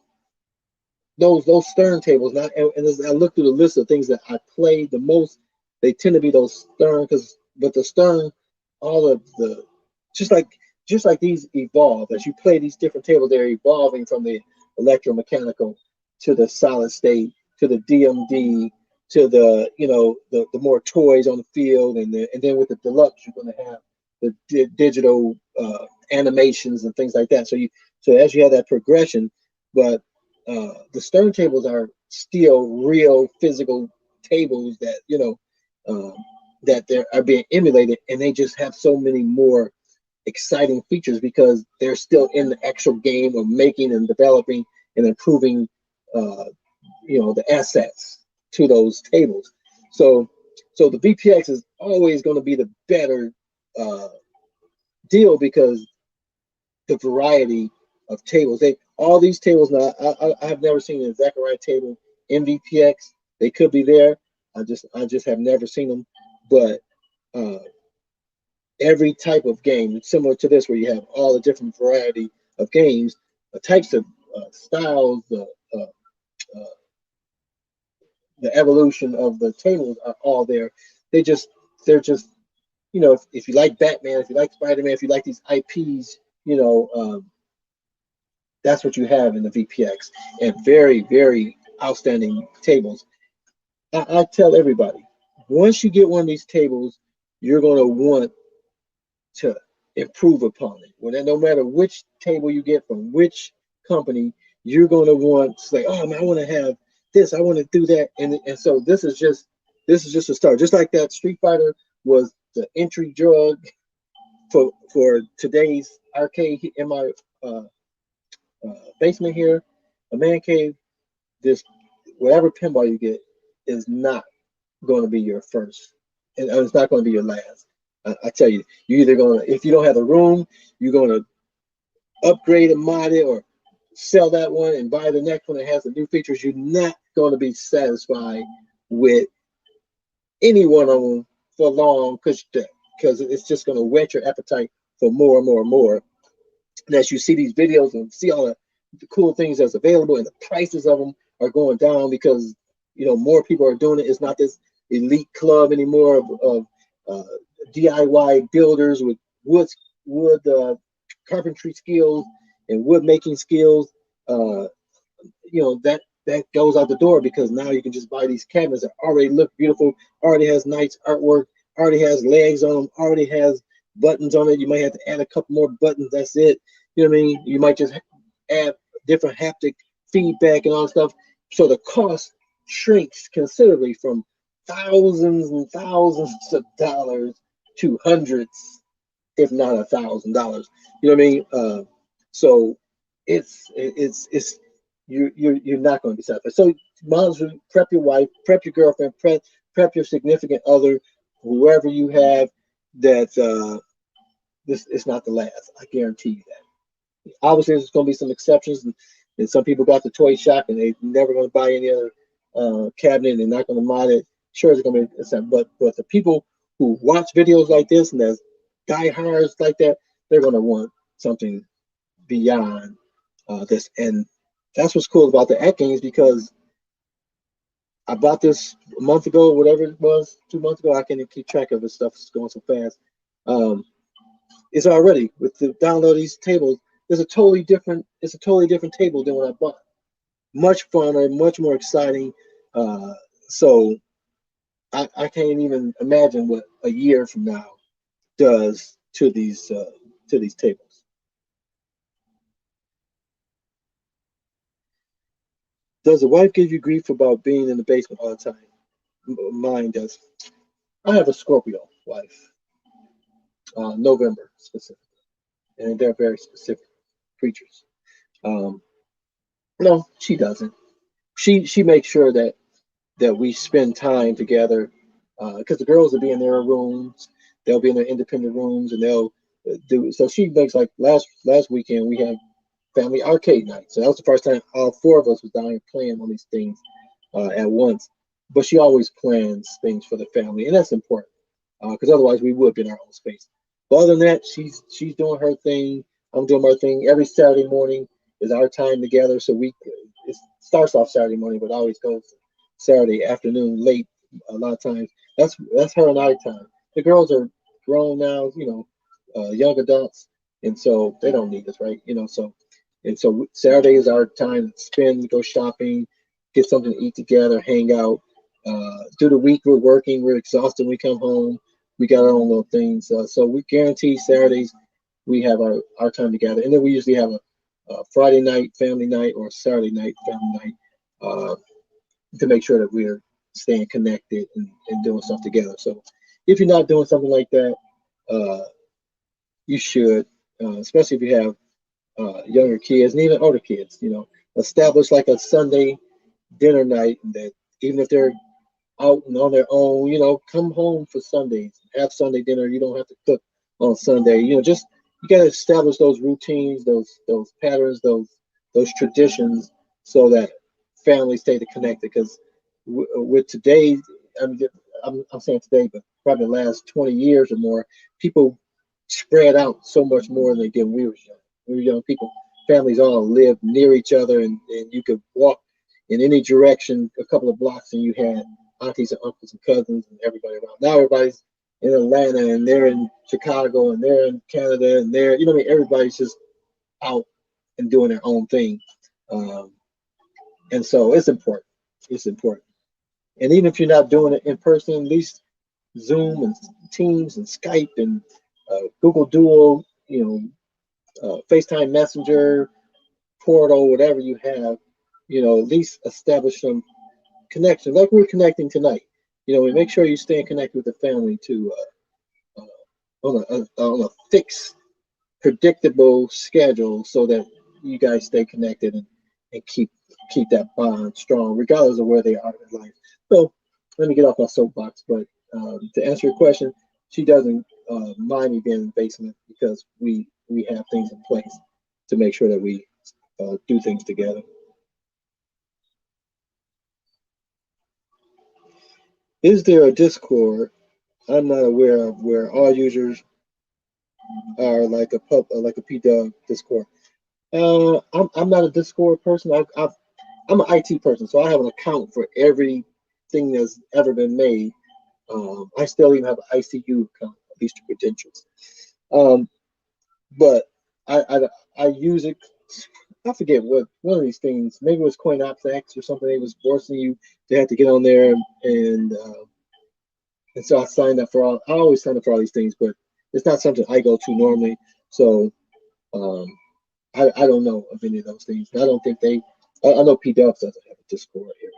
those Stern tables, not and as I look through the list of things that I play the most, they tend to be those Stern but the Stern, all of the just like just like these evolve as you play these different tables, they're evolving from the electromechanical to the solid state to the DMD to the the more toys on the field, and then with the deluxe you're going to have the digital animations and things like that. So as you have that progression, but the stern tables are still real physical tables that um, that they are being emulated, and they just have so many more exciting features because they're still in the actual game of making and developing and improving uh, the assets to those tables. So the VPX is always going to be the better uh, deal because the variety of tables. They all these tables now. I have never seen a Zaccaria table in VPX. They could be there. I just have never seen them. But uh, every type of game, similar to this, where you have all the different variety of games, types of styles, uh, uh, the evolution of the tables are all there. They just they're just if you like Batman, if you like Spider-Man, if you like these IPs, that's what you have in the VPX, and very, very outstanding tables. I tell everybody, once you get one of these tables, you're going to want to improve upon it. No matter which table you get from which company, you're going to want to say, "Oh man, I want to have this. I want to do that." And so this is just a start. Just like that Street Fighter was the entry drug for today's arcade in my uh, basement here, a man cave. This whatever pinball you get is not going to be your first, and it's not going to be your last. I tell you, you're either going to, if you don't have the room, you're going to upgrade and mod it, or sell that one and buy the next one that has the new features. You're not going to be satisfied with any one of them for long because it's just going to whet your appetite for more and more and more. And as you see these videos and see all the cool things that's available, and the prices of them are going down because more people are doing it. It's not this elite club anymore of DIY builders with wood carpentry skills and wood making skills. Uh, that goes out the door because now you can just buy these cabinets that already look beautiful, already has nice artwork, already has legs on them, already has buttons on it. You might have to add a couple more buttons. That's it. You know what I mean? You might just add different haptic feedback and all that stuff. So the cost shrinks considerably from thousands and thousands of dollars to hundreds, if not $1,000. You know what I mean? So it's you're not going to be satisfied. So moms, prep your wife, prep your girlfriend, prep your significant other, whoever you have. That this is not the last. I guarantee you that. Obviously, there's going to be some exceptions, and some people got the toy shop and they're never going to buy any other cabinet, and they're not going to mod it. Sure, it's going to be exception, but the people who watch videos like this and there's diehards like that, they're going to want something beyond this. And that's what's cool about the X Games, because I bought this a month ago, whatever it was, 2 months ago. I can't even keep track of this stuff. It's going so fast. Um, it's already with the download of these tables. It's a totally different table than what I bought. Much funner, much more exciting. Uh, so I can't even imagine what a year from now does to these tables. Does the wife give you grief about being in the basement all the time? Mine does. I have a Scorpio wife, November specifically, and they're very specific creatures. Um, no, she doesn't. She makes sure that we spend time together because the girls will be in their rooms, they'll be in their independent rooms, and they'll do. So she makes, like last weekend we had family arcade night. So that was the first time all four of us was down here playing on these things at once. But she always plans things for the family, and that's important because otherwise we would be in our own space. But other than that, she's doing her thing. I'm doing my thing. Every Saturday morning is our time together. So it starts off Saturday morning, but always goes Saturday afternoon late. A lot of times that's her and I time. The girls are grown now, young adults, and so they don't need us, right? So and so Saturday is our time to spend, go shopping, get something to eat together, hang out. Through the week, we're working, we're exhausted. When we come home, we got our own little things. So we guarantee Saturdays we have our time together, and then we usually have a Friday night family night or Saturday night family night to make sure that we're staying connected and doing stuff together. So if you're not doing something like that, uh, you should, especially if you have younger kids and even older kids. Establish like a Sunday dinner night that even if they're out and on their own, come home for Sundays, have Sunday dinner. You don't have to cook on Sunday. Just you got to establish those routines, those patterns, those traditions, so that families stay connected. Because with today, I mean, I'm saying today, but probably the last 20 years or more, people spread out so much more than they did when we were young. When we were young people, families all lived near each other, and you could walk in any direction a couple of blocks, and you had aunties and uncles and cousins and everybody around. Now everybody's in Atlanta and they're in Chicago and they're in Canada and what I mean, everybody's just out and doing their own thing. Um, and so it's important. It's important. And even if you're not doing it in person, at least Zoom and Teams and Skype and Google Duo, FaceTime Messenger, Portal, whatever you have, at least establish some connection, like we're connecting tonight. We make sure you stay connected with the family to on a fixed, predictable schedule, so that you guys stay connected and keep that bond strong, regardless of where they are in life. So let me get off my soapbox, but to answer your question, she doesn't mind me being in the basement because we have things in place to make sure that we do things together. Is there a Discord I'm not aware of where all users are like like a PW Discord? I'm not a Discord person. I'm an IT person, so I have an account for everything that's ever been made. I still even have an ICU account, at least the credentials. Um, but I, I I use it. I forget what one of these things. Maybe it was CoinOpsX or something. It was forcing you to have to get on there and so I signed up for all. I always sign up for all these things, but it's not something I go to normally. So um, I don't know of any of those things. I don't think they. I know P Dubs doesn't have a Discord area.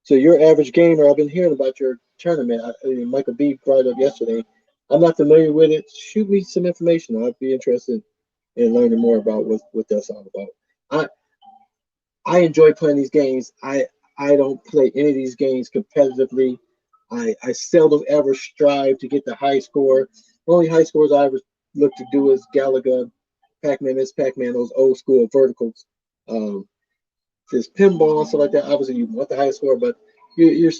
So your average gamer, I've been hearing about your tournament. Michael B brought it up yesterday. I'm not familiar with it. Shoot me some information. I'd be interested in learning more about what that's all about. I I enjoy playing these games. I don't play any of these games competitively. I seldom ever strive to get the high score. The only high scores I ever look to do is Galaga, Pac-Man, Miss Pac-Man, those old school verticals. Um, this pinball and stuff like that. Obviously, you want the highest score, but you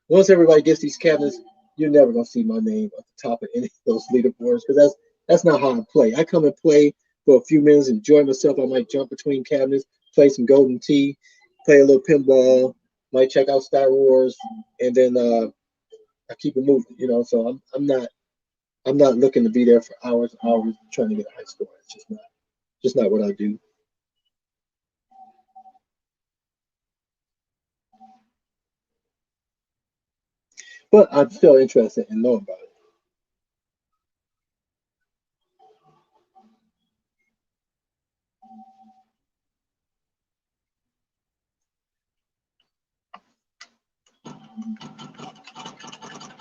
once everybody gets these cabinets, you're never gonna see my name at the top of any of those leaderboards because that's not how I play. I come and play for a few minutes, enjoy myself. I might jump between cabinets, play some Golden Tee, play a little pinball, might check out Star Wars, and then I keep it moving. So I'm not looking to be there for hours and hours trying to get a high score. It's just not what I do. But I'm still interested in knowing about it.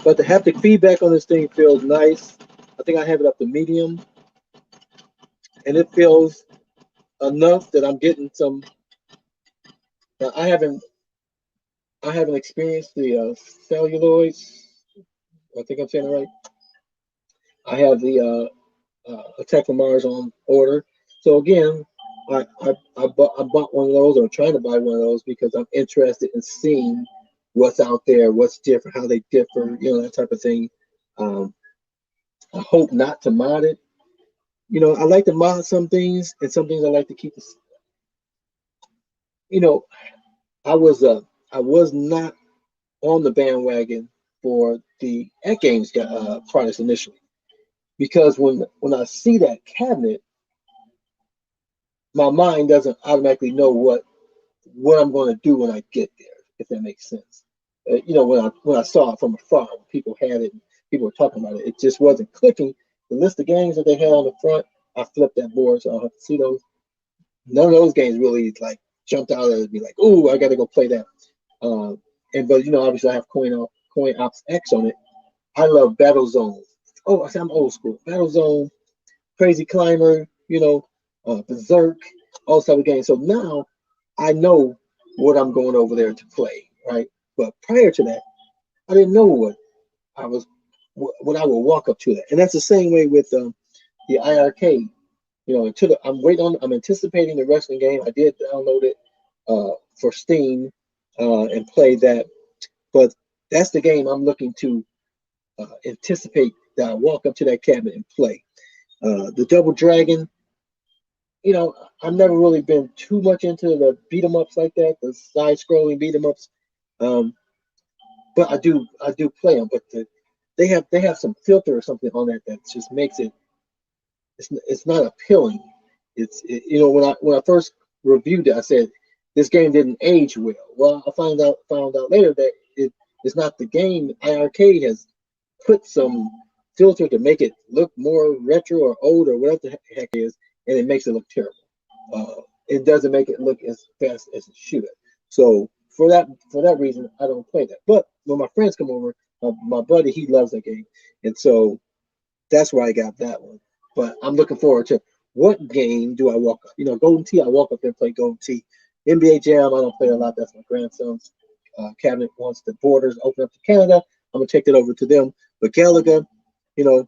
But the haptic feedback on this thing feels nice. I think I have it up to medium, and it feels enough that I'm getting some. Now, I haven't experienced the celluloids. I think I'm saying it right. I have the Attack from Mars on order. So again, I bought one of those or trying to buy one of those because I'm interested in seeing what's out there, what's different, how they differ, that type of thing. Um, I hope not to mod it. I like to mod some things, and some things I like to keep you know, I was not on the bandwagon for the X Games products initially because when I see that cabinet, my mind doesn't automatically know what I'm going to do when I get there, if that makes sense. When I saw it from afar, when people had it, and people were talking about it, it just wasn't clicking. The list of games that they had on the front, I flipped that board, so I don't have to see those. None of those games really like jumped out at me like, "Ooh, I got to go play that." Um, but obviously I have Coin Ops X on it. I love Battle Zone. Oh, I say I'm old school. Battle Zone, Crazy Climber, Berserk, all type of games. So now I know what I'm going over there to play, right? But prior to that, I didn't know I was what I would walk up to that, and that's the same way with the IRK. I'm anticipating the wrestling game. I did download it for Steam and play that, but that's the game I'm looking to anticipate that I walk up to that cabinet and play. The Double Dragon, I've never really been too much into the beat 'em ups like that, the side scrolling beat 'em ups. Um, but I do play them. But they have some filter or something on that just makes it's not appealing. When I first reviewed it, I said this game didn't age well. Well, I found out later that it's not the game. IRK has put some filter to make it look more retro or old or whatever the heck it is, and it makes it look terrible. It doesn't make it look as fast as it should. So for that reason, I don't play that. But when my friends come over, my buddy he loves that game, and so that's why I got that one. But I'm looking forward to what game do I walk up? Golden Tee. I walk up there and play Golden Tee. NBA Jam. I don't play a lot. That's my grandson's cabinet. Once the borders open up to Canada, I'm gonna take it over to them. But Galaga, you know,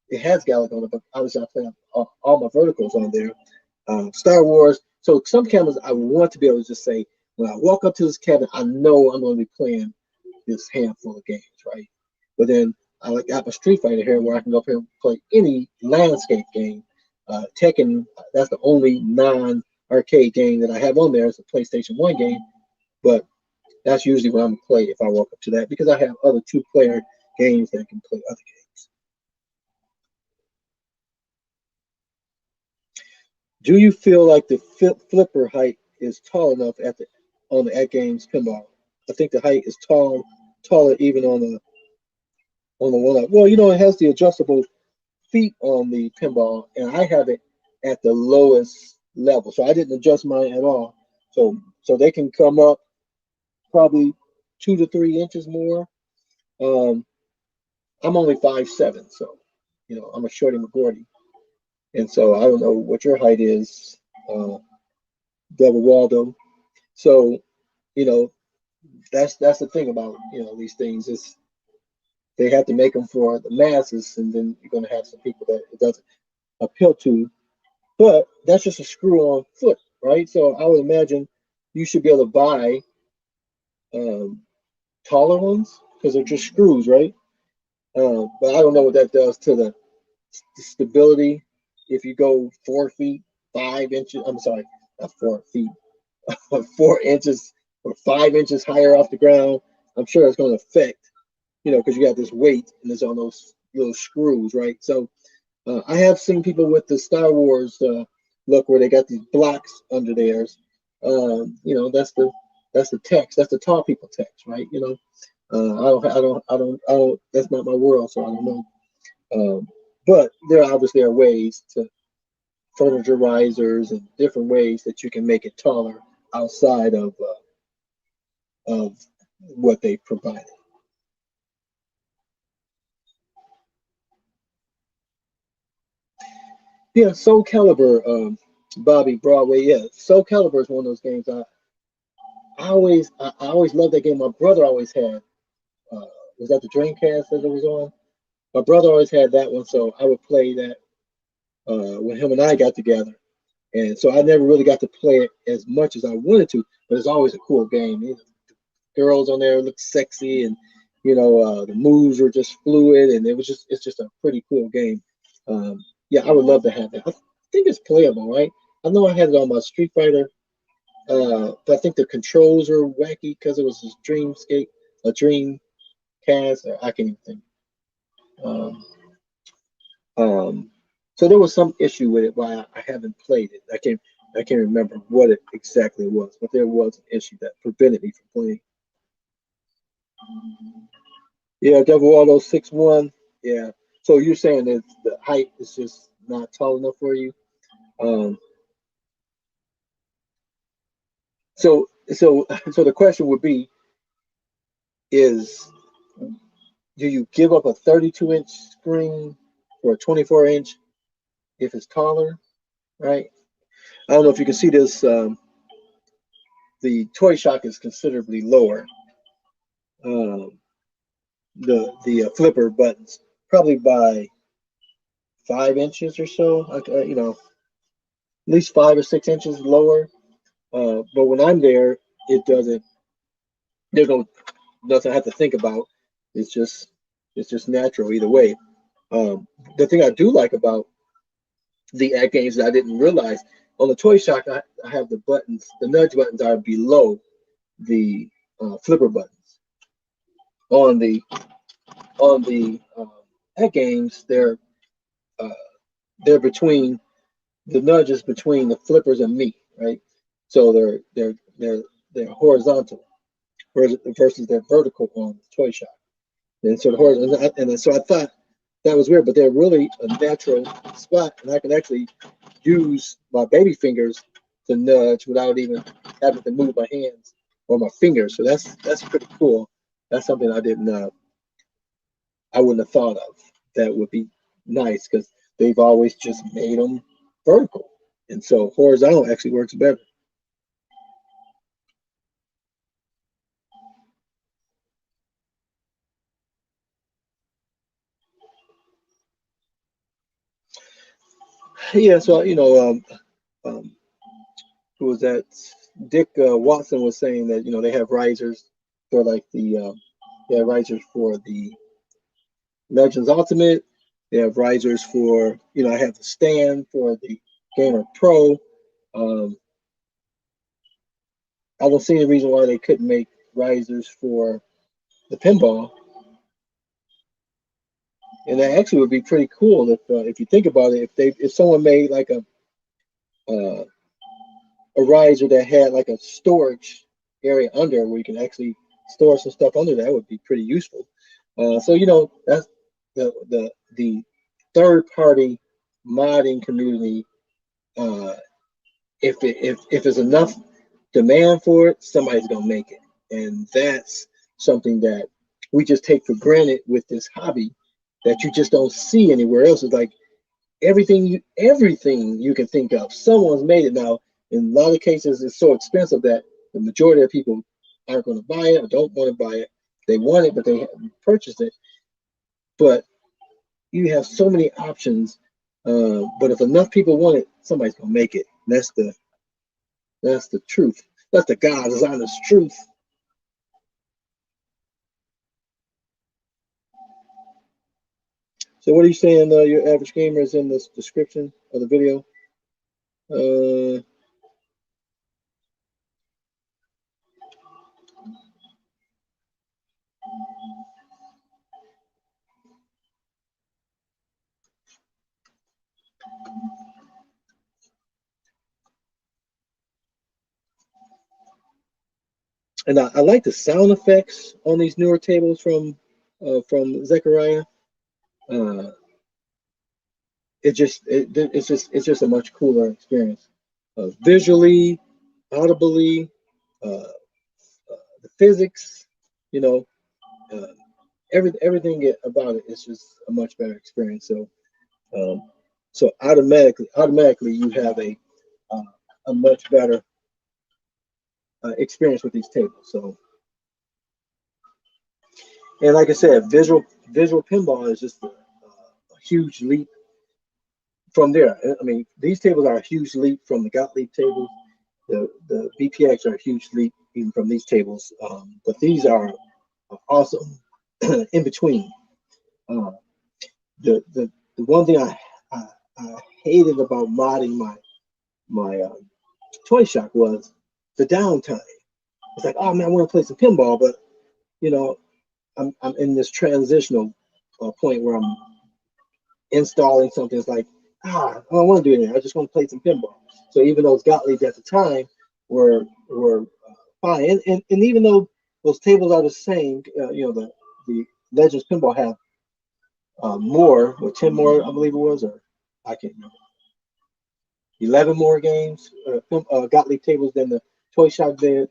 it has Galaga on it, but obviously I play all my verticals on there. Star Wars. So some cabinets I want to be able to just say when I walk up to this cabinet, I know I'm going to be playing this handful of games, right? But then I got my Street Fighter here where I can go up here and play any landscape game. Tekken, that's the only non-arcade game that I have on there. It's a PlayStation 1 game, but that's usually what I'm going to play if I walk up to that because I have other two-player games that can play other games. Do you feel like the flipper height is tall enough on the At Games pinball? I think the height is taller even on the one up. Well, it has the adjustable feet on the pinball, and I have it at the lowest level, so I didn't adjust mine at all. So they can come up probably 2 to 3 inches more. Um, I'm only 5'7", so I'm a shorty McGordy, and so I don't know what your height is, uh, Double Waldo. So you know that's the thing about these things is they have to make them for the masses, and then you're going to have some people that it doesn't appeal to. But that's just a screw-on foot, right? So I would imagine you should be able to buy um, taller ones because they're just screws, right? But I don't know what that does to the stability. If you go 4 feet, 5 inches, I'm sorry, not 4 feet, 4 inches or 5 inches higher off the ground, I'm sure it's going to affect, because you got this weight and it's on those little screws, right? So I have seen people with the Star Wars look where they got these blocks under theirs. That's the text. That's the tall people text, right? I don't. That's not my world, so I don't know. But there obviously are ways to furniture risers and different ways that you can make it taller outside of what they provided. Yeah, Soul Calibur, Bobby Broadway. Yeah, Soul Calibur is one of those games I always loved that game. My brother always had. Uh, was that the Dreamcast that it was on? My brother always had that one, so I would play that when him and I got together. And so I never really got to play it as much as I wanted to, but it's always a cool game. Girls on there look sexy, and the moves are just fluid, and it's just a pretty cool game. Yeah, I would love to have that. I think it's playable, right? I know I had it on my Street Fighter But I think the controls are wacky because it was a Dreamcast, or I can't even think. Um, um, so there was some issue with it why I haven't played it. I can't remember what it exactly was, but there was an issue that prevented me from playing. Yeah, Devil Auto 6-1. Yeah. So you're saying that the height is just not tall enough for you? Um, so the question would be is do you give up a 32-inch screen for a 24-inch if it's taller, right? I don't know if you can see this. The toy shock is considerably lower. Um, the flipper buttons probably by 5 inches or so. You know, at least 5 or 6 inches lower. But when I'm there, it doesn't. There's no nothing I have to think about. It's just it's just natural either way. Um, the thing I do like about the ad games that I didn't realize on the Toy Shock, I have the buttons. The nudge buttons are below the flipper buttons. On the ad games, uh, they're between the nudges between the flippers and me, right? So they're horizontal versus they're vertical on the Toy Shock. And so the horizontal, and so I thought that was weird, but they're really a natural spot, and I can actually use my baby fingers to nudge without even having to move my hands or my fingers. So that's pretty cool. That's something I wouldn't have thought of. That would be nice because they've always just made them vertical, and so horizontal actually works better. Yeah, so um, who was that? Dick Watson was saying that they have risers for like they have risers for the Legends Ultimate. They have risers for I have the stand for the Gamer Pro. Um, I don't see any reason why they couldn't make risers for the pinball, and that actually would be pretty cool if you think about it. If someone made like uh, a riser that had like a storage area under where you can actually store some stuff under that would be pretty useful. So that's the third party modding community. Uh, if there's enough demand for it, somebody's gonna make it, and that's something that we just take for granted with this hobby that you just don't see anywhere else. It's like everything you can think of, someone's made it now. In a lot of cases, it's so expensive that the majority of people aren't going to buy it or don't want to buy it. They want it, but they haven't purchased it. But you have so many options. But if enough people want it, somebody's going to make it. That's the truth. That's the God's honest truth. So what are you saying? Your average gamer is in this description of the video. Uh, and I like the sound effects on these newer tables from Zaccaria. Uh, it's just a much cooler experience, visually, audibly, uh, the physics, you know, uh, everything about it is just a much better experience. Um, so automatically you have uh, a much better experience with these tables. So, and like I said, visual pinball is just a huge leap from there. I mean, these tables are a huge leap from the Gottlieb tables. The BPX are a huge leap even from these tables, but these are awesome in between. Uh, the one thing I, I hated about modding my toy shock was the downtime. It's like, oh man, I want to play some pinball, but you know, I'm in this transitional point where I'm installing something. It's like, I don't want to do anything. I just want to play some pinball. So even those Gottliebs at the time were fine, and even though those tables are the same, the Legends Pinball have more, or 10 more, I believe it was, or I can't remember, 11 more games, Gottlieb tables than the Toy Shop did.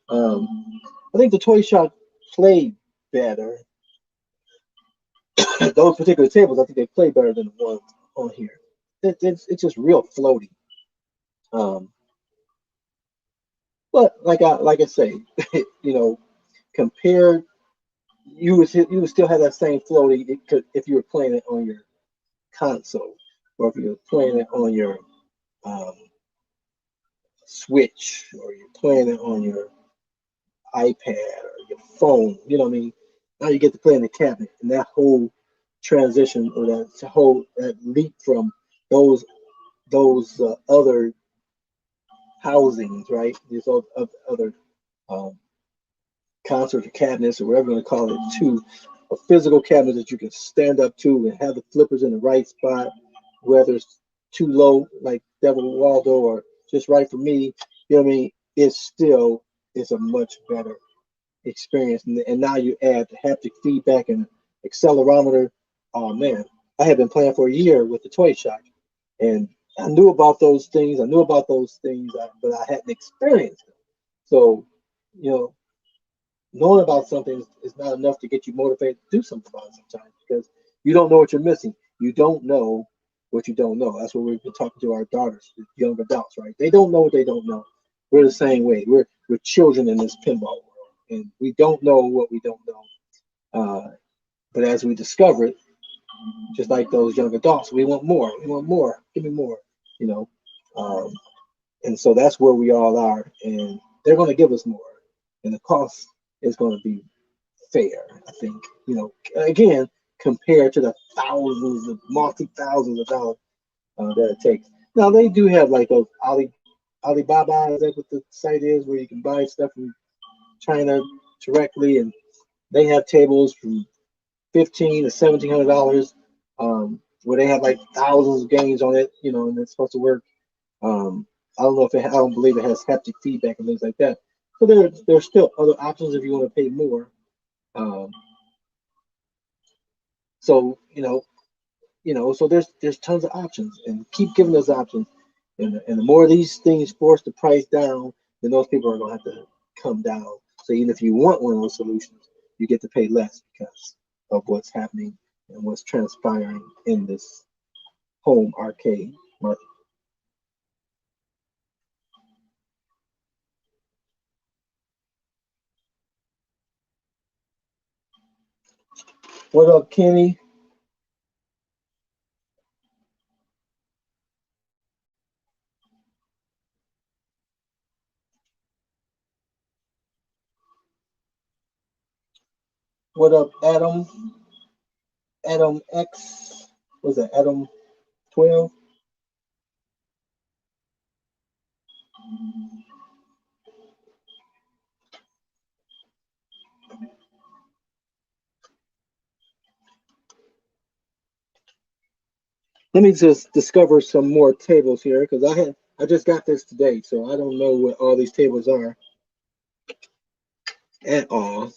Um, I think the Toy Shop played better. Those particular tables, I think they play better than the ones on here. It's just real floaty. Um, but like I say, you know, compared, you would still have that same floaty. It could if you were playing it on your console, or if you're playing it on your um, Switch, or you're playing it on your iPad or your phone. You know what I mean? Now you get to play in the cabinet, and that whole transition, or that leap from those other housings, right? These other um, concert or cabinets, or whatever you want to call it, to a physical cabinet that you can stand up to and have the flippers in the right spot, whether it's too low like Devil Waldo or just right for me. You know what I mean? It still is a much better experience. And now you add the haptic feedback and accelerometer. Oh man, I have been playing for a year with the Toy Shop, and I knew about those things. But I hadn't experienced them. So, you know, knowing about something is not enough to get you motivated to do something about it sometimes, because you don't know what you're missing. You don't know what you don't know. That's what we've been talking to our daughters, the young adults, right? They don't know what they don't know. We're the same way. We're children in this pinball world, and we don't know what we don't know. But as we discover it, just like those young adults, we want more. We want more. Give me more. You know, um, and so that's where we all are, and they're going to give us more, and the cost is going to be fair. I think, again, compared to the multi thousands of dollars that it takes. Now they do have like those Alibaba, is that what the site is, where you can buy stuff from China directly, and they have tables from $1,500 to $1,700, where they have like thousands of games on it, and it's supposed to work. I don't know I don't believe it has haptic feedback and things like that. So there's still other options if you want to pay more. Um, so so there's tons of options, and keep giving us options. And the more these things force the price down, then those people are gonna have to come down. So even if you want one of those solutions, you get to pay less because of what's happening and what's transpiring in this home arcade market. What up, Kenny? What up, Adam? Adam X? Was it Adam 12? Let me just discover some more tables here, because I just got this today, so I don't know what all these tables are at all.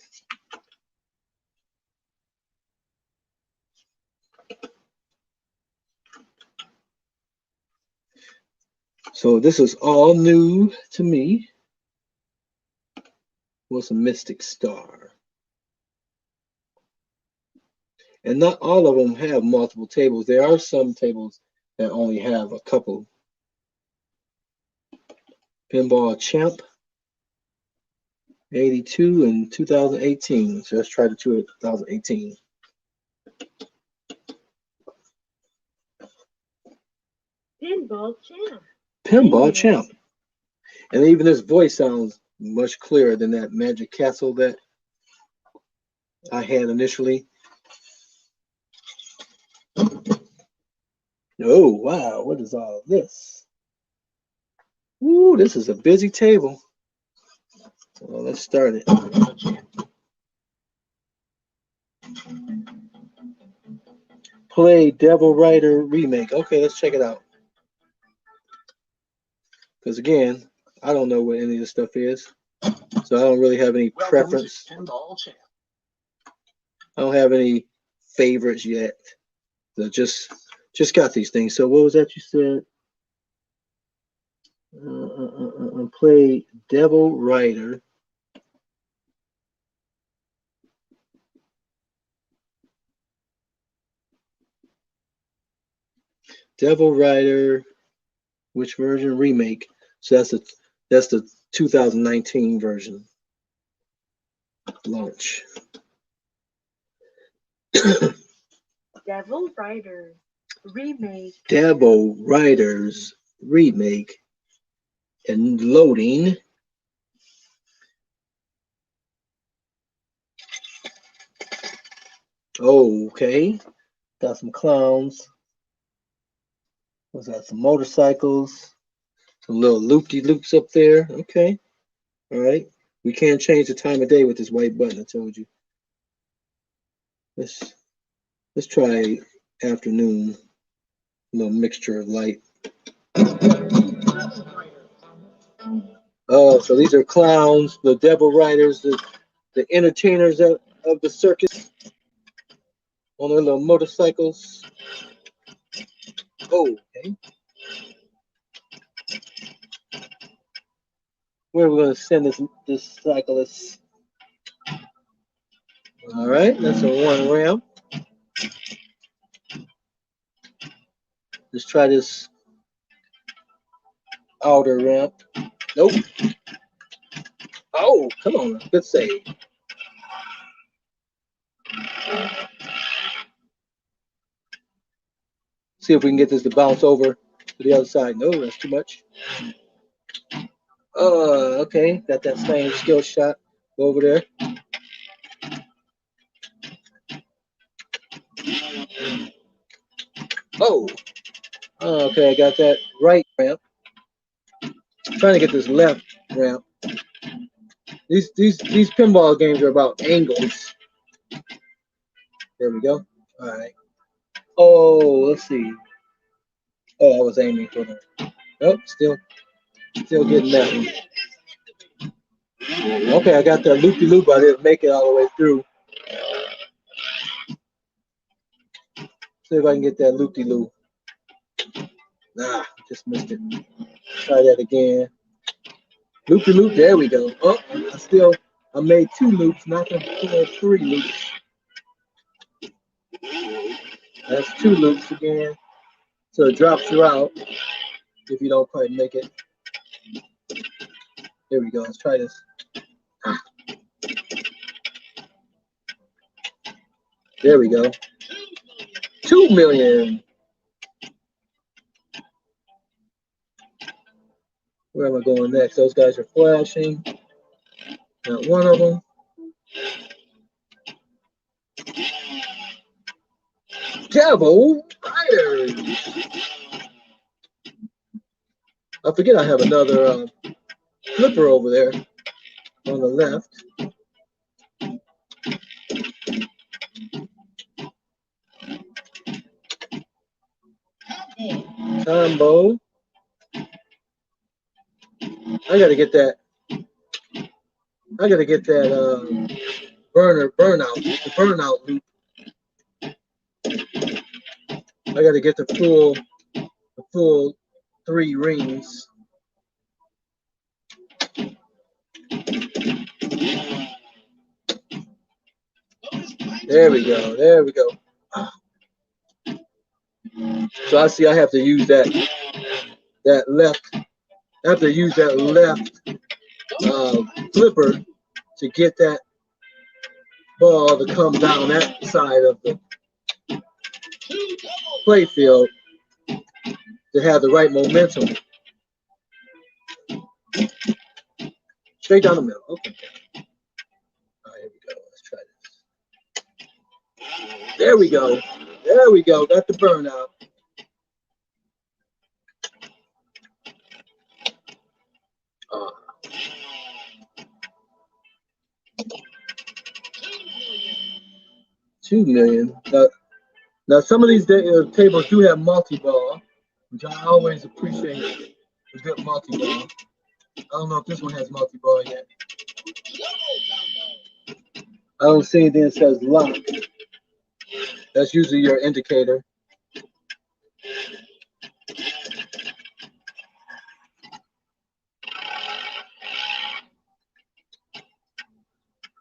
So this is all new to me. What's a Mystic Star? And not all of them have multiple tables. There are some tables that only have a couple. Pinball Champ 82 and 2018. So let's try the two of 2018. Pinball Champ. Pinball Champ. And even his voice sounds much clearer than that Magic Castle that I had initially. Oh, wow. What is all this? Ooh, this is a busy table. Well, let's start it. Play Devil Rider remake. Okay, let's check it out. Because again, I don't know what any of this stuff is, so I don't really have any preference. I don't have any favorites yet. So just got these things. So what was that you said? Play Devil Rider. Devil Rider, which version? Remake. So that's the 2019 version. Launch. Devil Riders remake. Devil Riders remake and loading. Oh, okay. Got some clowns. What's that? Some motorcycles. Some little loop-de-loops up there. Okay. All right. We can't change the time of day with this white button, I told you. Let's try afternoon. A little mixture of light. Oh, so these are clowns, the devil riders, the entertainers of the circus on their little motorcycles. Oh, okay. Where are we going to send this cyclist? All right, that's a one ramp. Let's try this outer ramp. Nope. Oh, come on. Good save. See if we can get this to bounce over to the other side. No, that's too much. Okay. Got that same skill shot. Go over there. Oh. Okay, I got that right ramp. I'm trying to get this left ramp. These pinball games are about angles. There we go. All right. Oh, let's see. Oh, I was aiming for her. Nope, still getting that one. Okay, I got that loop-de-loop. I didn't make it all the way through. See if I can get that loop-de-loop. Nah, just missed it. Try that again. Loop-de-loop. There we go. Oh, I made two loops, not the full three loops. That's two loops again. So it drops you out if you don't quite make it. There we go. Let's try this. There we go. 2 million. Where am I going next? Those guys are flashing. Not one of them. Devil Riders. I forget I have another flipper over there on the left. Combo. I gotta get that burnout, the burnout loop. I gotta get the full 3 rings. There we go. So I see I have to use that left. I have to use that left flipper to get that ball to come down that side of the play field to have the right momentum. Straight down the middle. Okay. All right, here we go. Let's try this. There we go. Got the burnout. 2 million. Now some of these tables do have multi-ball, which I always appreciate a good multi-ball. I don't know if this one has multi-ball yet. I don't see anything that says lock. That's usually your indicator.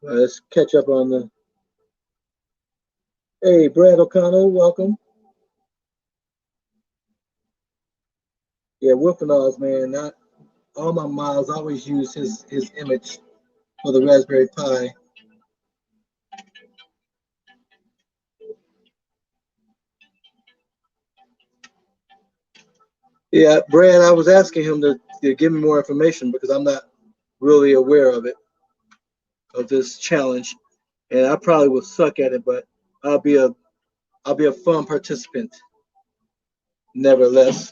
Let's catch up on the. Hey, Brad O'Connell, welcome. Yeah, Wilfenaz, man. All my miles always use his image for the Raspberry Pi. Yeah, Brad, I was asking him to give me more information because I'm not really aware of it, of this challenge, and I probably will suck at it, but I'll be a fun participant, nevertheless.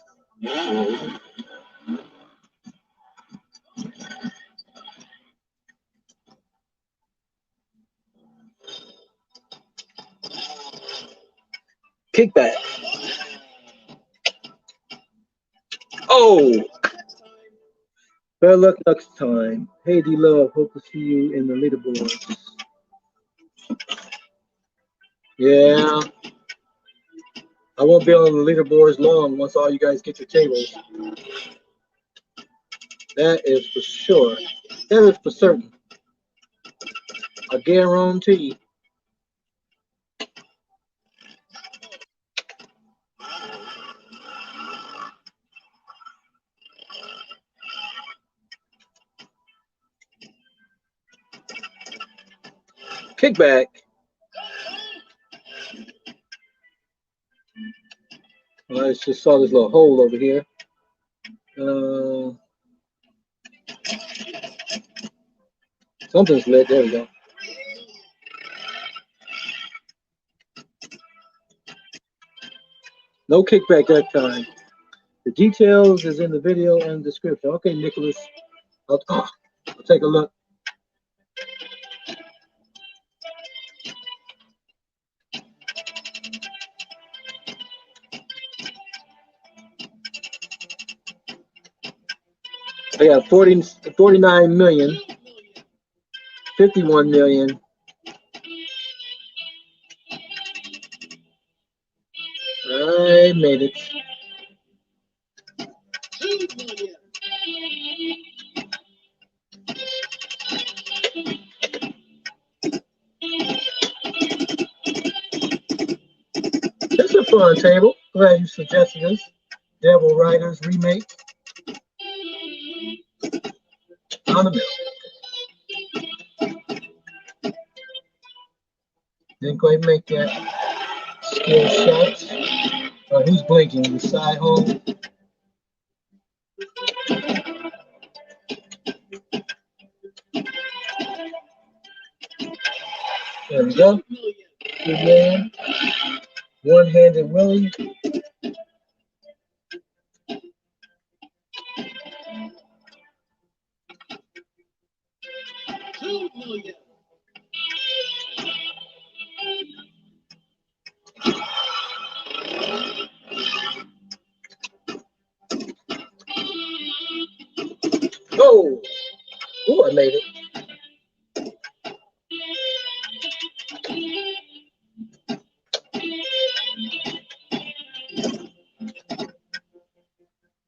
Kickback. Oh, better luck next time. Hey, D Love, hope to see you in the leaderboards. Yeah, I won't be on the leaderboards long once all you guys get your tables. That is for sure. That is for certain. I guarantee. Kickback. I just saw this little hole over here. Something's lit. There we go. No kickback that time. The details is in the video and description. Okay, Nicholas. I'll take a look. I got 49 million, 51 million. I made it. It's a fun table. Glad you suggested this. Devil Riders remake. On the middle. Didn't quite make that skill shot. Who's blinking? The side hole. There we go. Good man. One-handed Willie. Oh, I made it.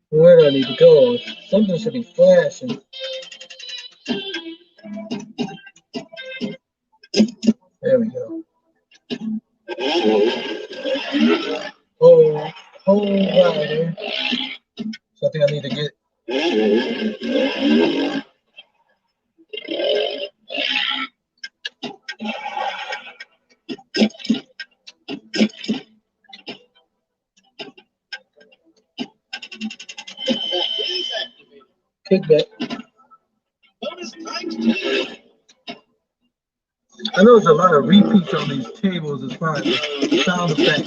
Where do I need to go? Something should be flashing. There we go. Oh, rider. Something I need to get. Kickback. I know there's a lot of repeats on these tables as far as the sound effects.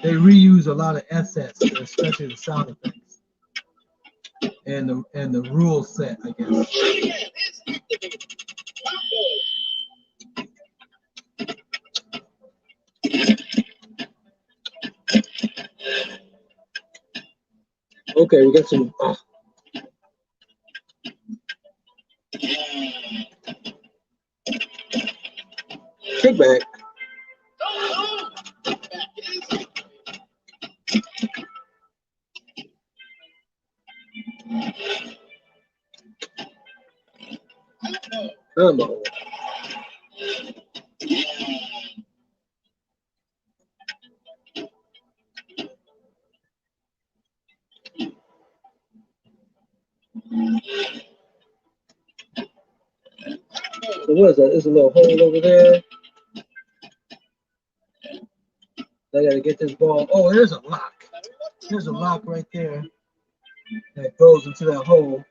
They reuse a lot of assets, especially the sound effects and the rule set, I guess. Okay, we got some kickback. Come on. So what is that? There's a little hole over there. I gotta get this ball. Oh, there's a lock. There's a lock right there that goes into that hole.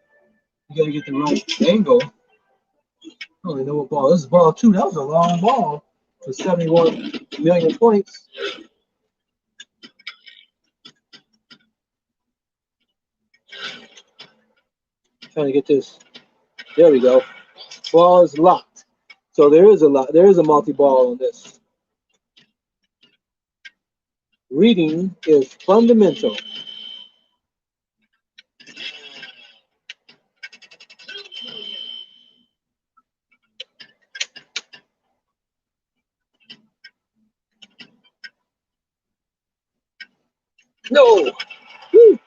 You gotta get the right angle. I don't even know what ball. This is ball 2. That was a long ball for 71 million points. Trying to get this. There we go. Ball is locked. So there is a lot. There is a multi-ball on this. Reading is fundamental. No. Woo.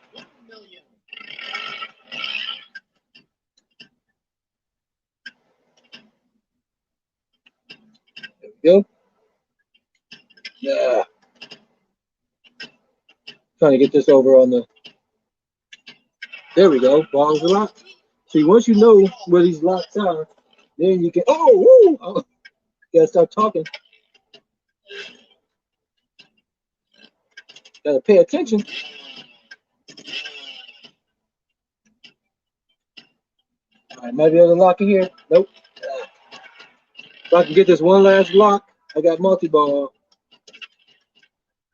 There we go. Yeah. Trying to get this over on the. There we go. Ball's locked. See, once you know where these locks are, then you can. Oh, woo. Oh, gotta start talking. Gotta pay attention. All right, might be able to lock it here. Nope. If I can get this one last lock, I got multi-ball.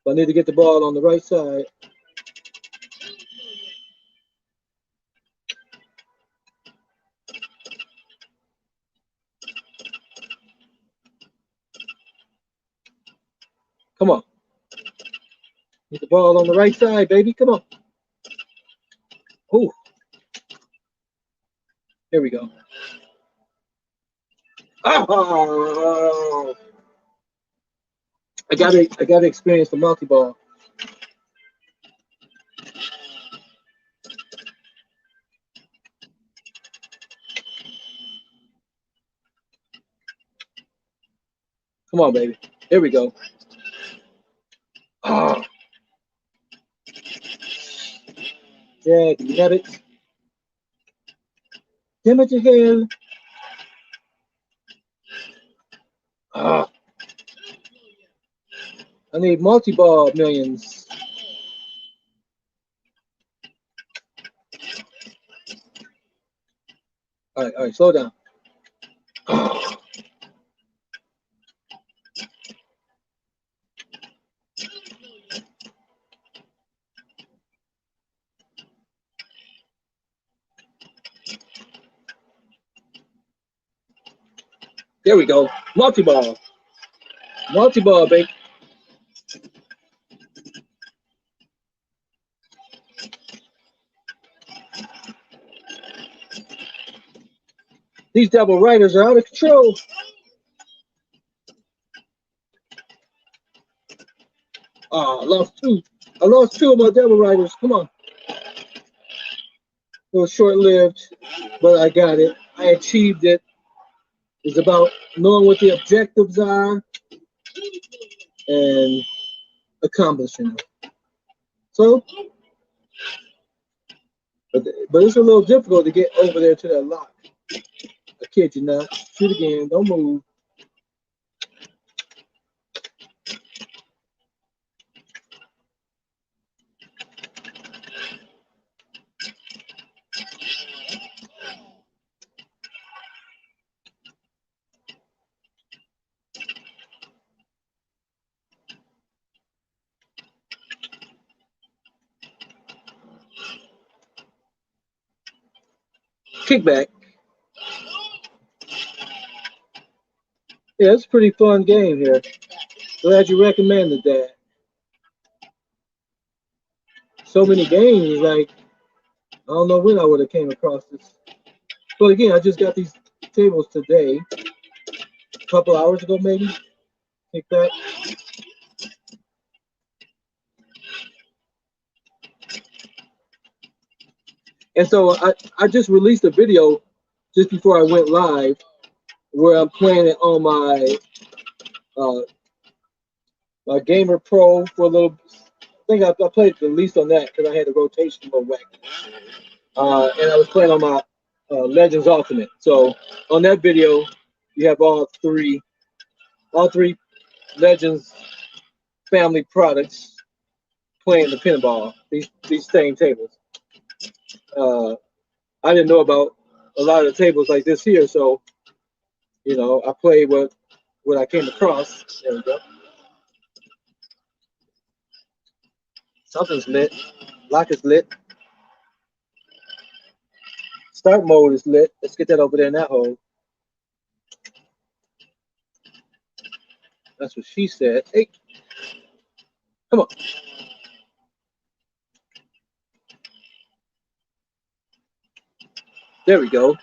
I need to get the ball on the right side. Come on. Get the ball on the right side, baby. Come on. Ooh. Here we go. Oh! I gotta experience the multi-ball. Come on, baby. Here we go. Oh. Yeah, you got it. Damage to hell. Ah. I need multi-ball millions. All right, slow down. Oh. There we go. Multi-ball. Multi-ball, baby. These double riders are out of control. Oh, I lost two. I lost two of my double riders. Come on. It was short-lived, but I got it. I achieved it. It's about knowing what the objectives are and accomplishing them. So, but it's a little difficult to get over there to that lock. I kid you not. Shoot again. Don't move. Kickback. Yeah, it's a pretty fun game here. Glad you recommended that. So many games, like I don't know when I would have came across this. But again, I just got these tables today, a couple hours ago maybe. Kick back. And so I just released a video just before I went live where I'm playing it on uh, my Gamer Pro for a little. I think I played the least on that because I had the rotation mode whack. And I was playing on my Legends Ultimate. So on that video, you have all three Legends family products playing the pinball. These same tables. Uh, I didn't know about a lot of the tables like this here, so I played what I came across. There we go. Something's lit. Lock is lit. Start mode is lit. Let's get that over there in that hole. That's what she said. Hey, come on. There we go.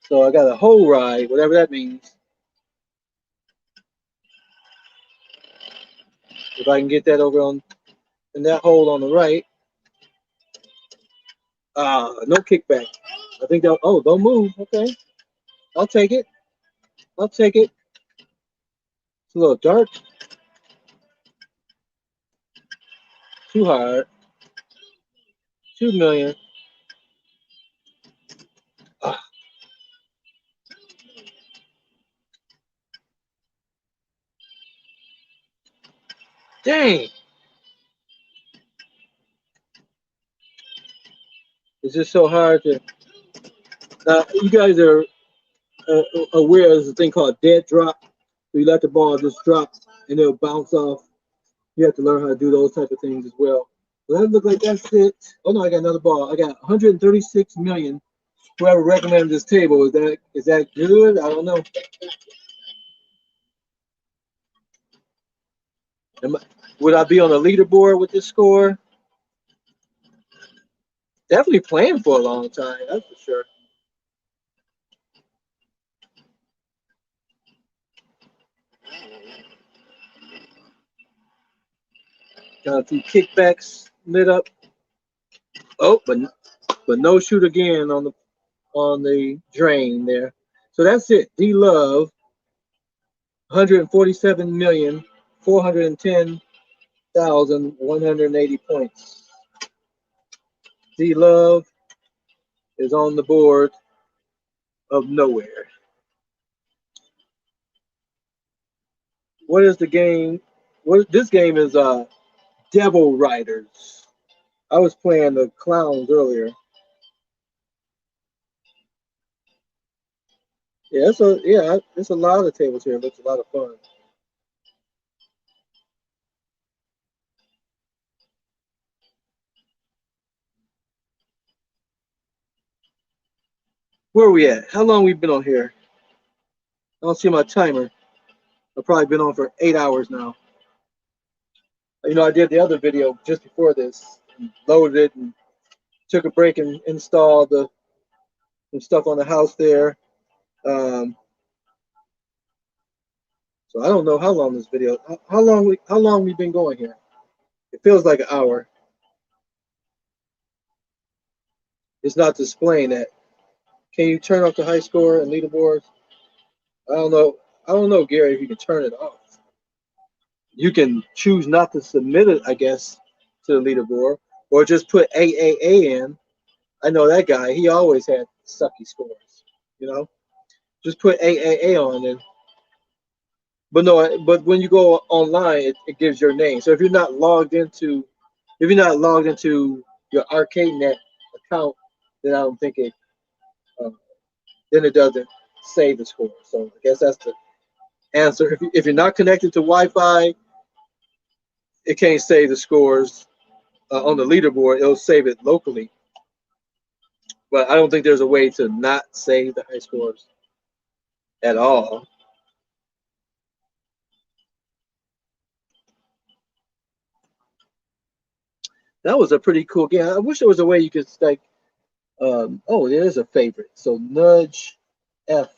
So I got a hole ride, whatever that means. If I can get that over in that hole on the right. No kickback. I think that. Oh, don't move. Okay, I'll take it. I'll take it. It's a little dark. Too hard. 2 million. Ah, dang. It's just so hard to. You guys are aware there's a thing called dead drop. So you let the ball just drop and it'll bounce off. You have to learn how to do those type of things as well. Well, that look like that's it. Oh no, I got another ball. I got 136 million. Whoever recommended this table, is that good? I don't know. Would I be on the leaderboard with this score? Definitely playing for a long time, that's for sure. Got a few kickbacks lit up. Oh, but no shoot again on the drain there. So that's it. D Love, 147,410,180 points. D Love is on the board of nowhere. What is the game? What this game is Devil Riders. I was playing the clowns earlier. Yeah, it's a lot of tables here. It's a lot of fun. Where are we at? How long we been on here? I don't see my timer. I've probably been on for 8 hours now. I did the other video just before this, and loaded it and took a break and installed some stuff on the house there. Um, so I don't know how long this video. How long we been going here? It feels like an hour. It's not displaying that. Can you turn off the high score and leaderboards? I don't know. I don't know, Gary, if you can turn it off. You can choose not to submit it, I guess, to the leaderboard, or just put AAA in. I know that guy. He always had sucky scores. Just put AAA on it. But no, but when you go online, it gives your name. So if you're not logged into your ArcadeNet account, then I don't think um, then it doesn't save the score. So I guess that's the answer. If you're not connected to Wi-Fi, it can't save the scores on the leaderboard. It'll save it locally, but I don't think there's a way to not save the high scores at all. That was a pretty cool game. I wish there was a way you could like. Oh, there's a favorite. So nudge F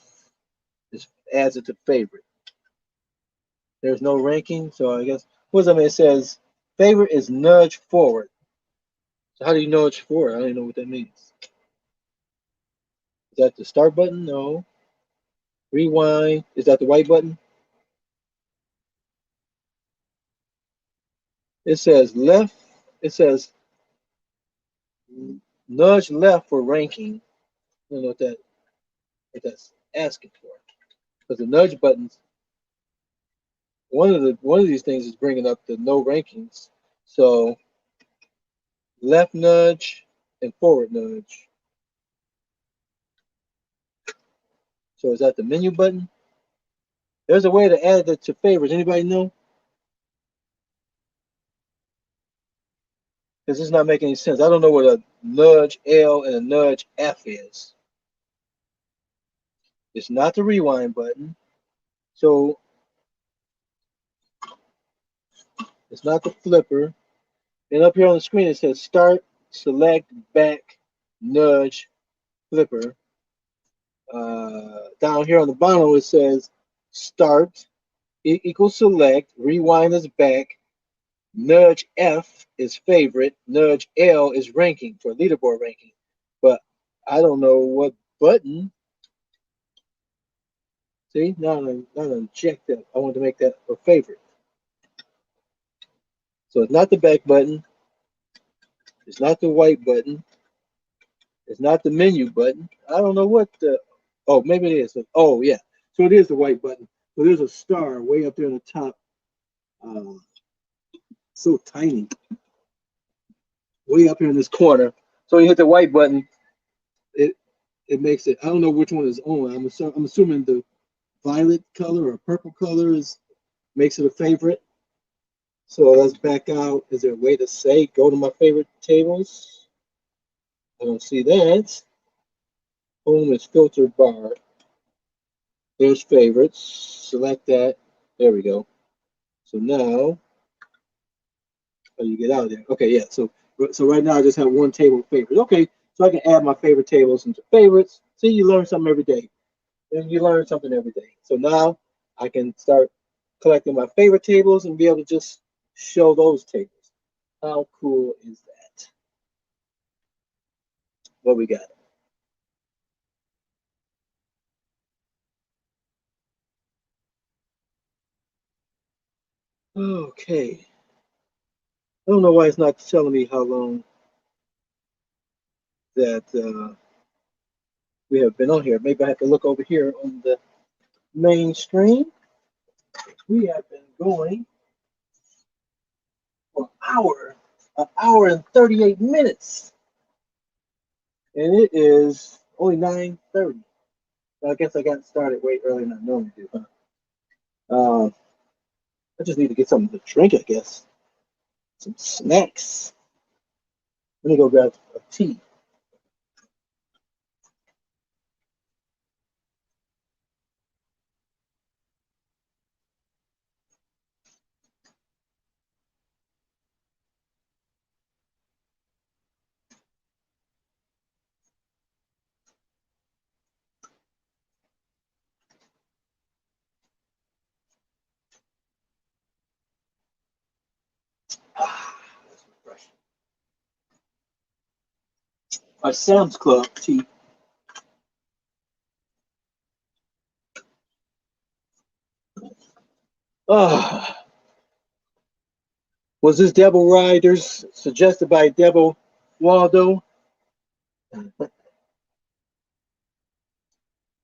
is adds it to favorite. There's no ranking, so I guess what's that mean? It says favorite is nudge forward. So how do you nudge forward? I don't even know what that means. Is that the start button? No. Rewind. Is that the white button? It says left. It says nudge left for ranking. I don't know what that's asking for. Because the nudge buttons, one of these things is bringing up the no rankings. So left nudge and forward nudge. So is that the menu button? There's a way to add it to favorites. Anybody know? Because it's not making any sense. I don't know what a nudge L and a nudge F is. It's not the rewind button. So it's not the flipper. And up here on the screen it says start, select, back, nudge, flipper. Down here on the bottom it says start equals select, rewind is back, nudge F is favorite, nudge L is ranking for leaderboard ranking. But I don't know what button. See, now I'm checked that. I want to make that a favorite. So it's not the back button. It's not the white button. It's not the menu button. I don't know what the. Oh, maybe it is. Oh, yeah. So it is the white button. So there's a star way up there on the top. So tiny. Way up here in this corner. So you hit the white button. It it makes it. I don't know which one is on. I'm assuming the violet color or purple color makes it a favorite. So let's back out. Is there a way to say go to my favorite tables? I don't see that. Home is filter bar. There's favorites. Select that. There we go. So now, oh, you get out of there. Okay, yeah. So right now I just have one table of favorites. Okay, so I can add my favorite tables into favorites. See, you learn something every day. And you learn something every day. So now I can start collecting my favorite tables and be able to just show those tables. How cool is that? What we got? Okay. I don't know why it's not telling me how long that we have been on here. Maybe I have to look over here on the main screen. We have been going for an hour and 38 minutes. And it is only 9:30. I guess I got started way earlier than I normally do, huh? I just need to get something to drink, I guess. Some snacks. Let me go grab a tea. Ah, that's refreshing. My Sam's Club tea. Ah, was this Devil Riders suggested by Devil Waldo?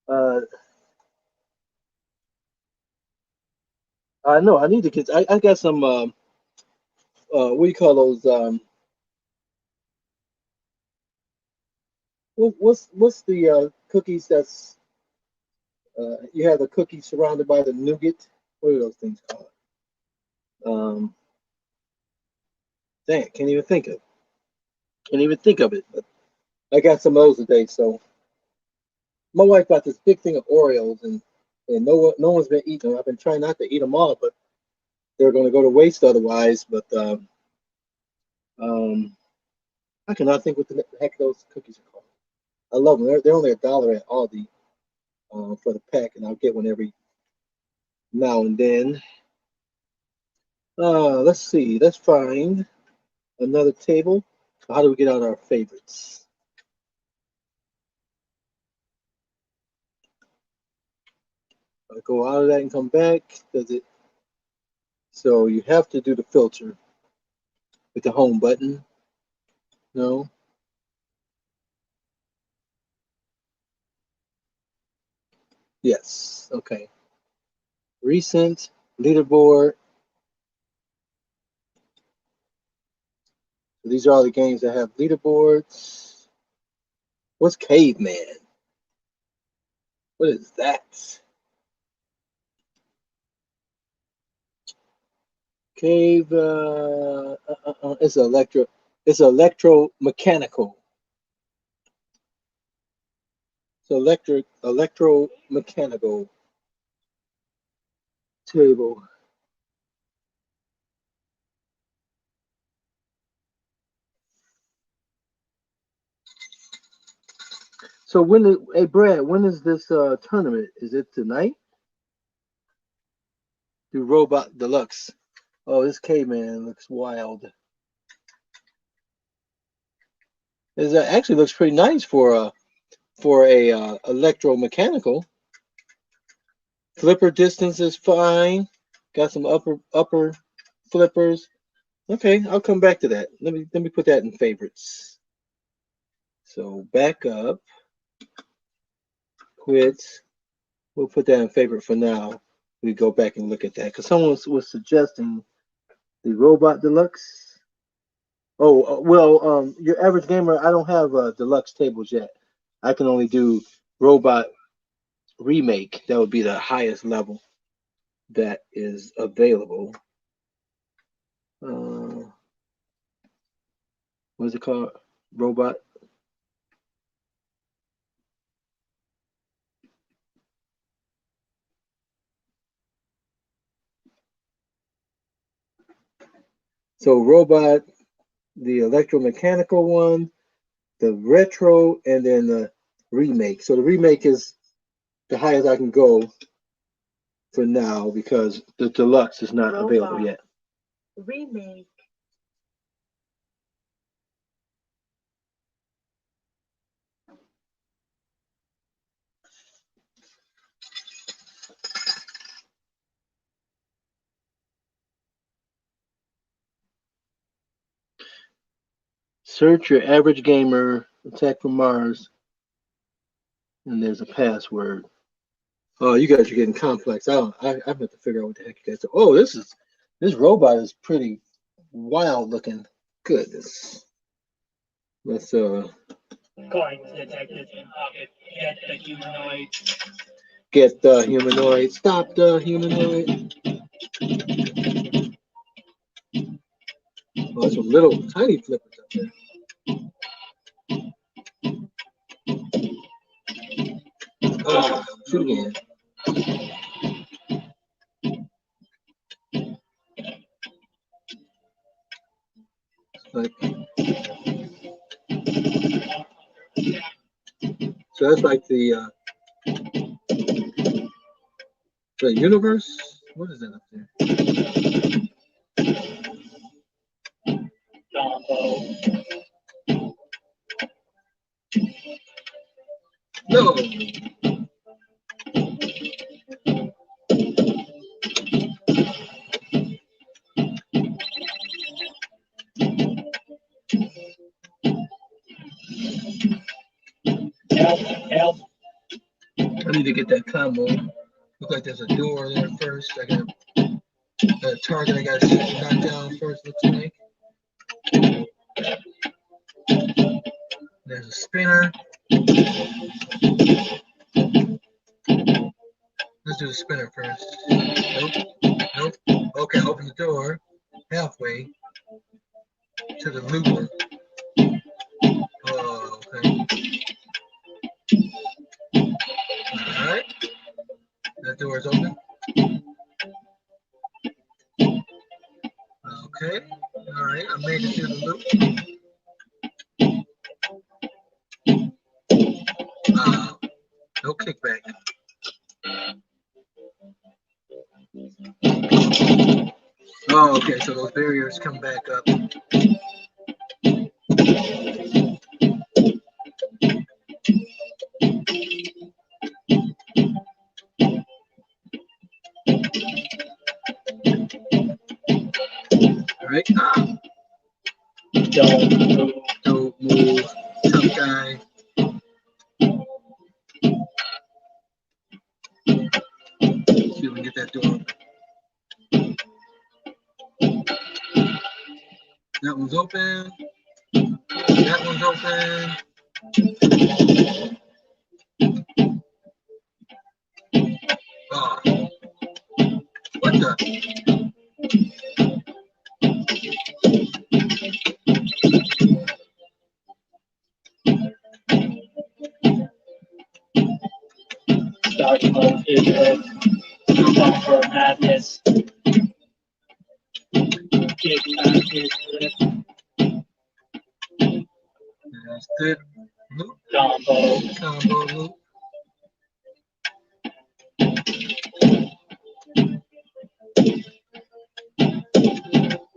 Uh, I know I need to get. I got some. What do you call those? What's the cookies that's you have the cookies surrounded by the nougat? What are those things called? Um, Dang, can't even think of it. But I got some of those today. So my wife got this big thing of Oreos, and no one's been eating them. I've been trying not to eat them all, but they're going to go to waste otherwise. But I cannot think what the heck those cookies are called. I love them. They're only $1 at Aldi for the pack, and I'll get one every now and then. Let's see. Let's find another table. How do we get out our favorites? I go out of that and come back. Does it? So you have to do the filter with the home button. No. Yes. Okay. Recent leaderboard. So these are all the games that have leaderboards. What's Caveman? What is that? Cave. It's electro. It's electromechanical. So electromechanical table. So hey Brad, when is this tournament? Is it tonight? Do Robot Deluxe. Oh, this caveman looks wild. It actually looks pretty nice for a electromechanical. Flipper distance is fine. Got some upper flippers. Okay, I'll come back to that. Let me put that in favorites. So back up. Quit. We'll put that in favorite for now. We go back and look at that because someone was suggesting the Robot Deluxe. Oh well, your average gamer. I don't have deluxe tables yet. I can only do Robot Remake. That would be the highest level that is available. What's it called? Robot. So Robot, the electromechanical one, the retro, and then the remake. So the remake is the highest I can go for now because the deluxe is not available yet. Remake. Search your average gamer, attack from Mars, and there's a password. Oh, you guys are getting complex. I have to figure out what the heck you guys are. Oh, this robot is pretty wild looking. Goodness. Let's Coins detected in pocket. Get the humanoid. Get the humanoid. Stop the humanoid. Oh, there's some little tiny flippers up there. Oh, shoot again. Like, so that's like the universe. What is that up there? No. Help. I need to get that combo. Look like there's a door there first. I got a target I got to knock down first, looks like. There's a spinner. Let's do the spinner first. Nope. Okay, open the door halfway to the looper. Oh, okay. Alright. That door is open. Okay. All right, I made it through the loop. No kickback. Oh, okay, so those barriers come back up. All right. Don't move. Tough guy. See if we can get that door open. That one's open. That one's open. Oh. What the? Start mode is time for madness. Kickback is lit. That's it. Loop. Combo. Combo loop.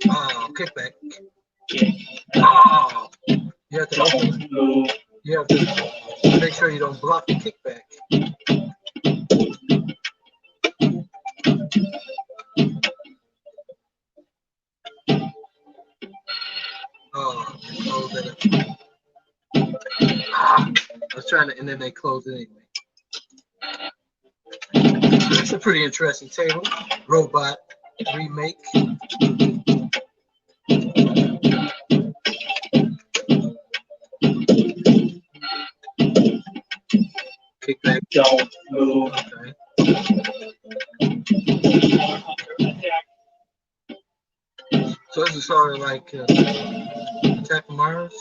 Oh, kickback. Oh. You have to Move. You have to make sure you don't block the kickback. Oh, close it. I was trying to, and then they closed it anyway. It's a pretty interesting table. Robot remake. Kickback. Don't move. Okay. Attack. So this is sort of like Attack of Mars.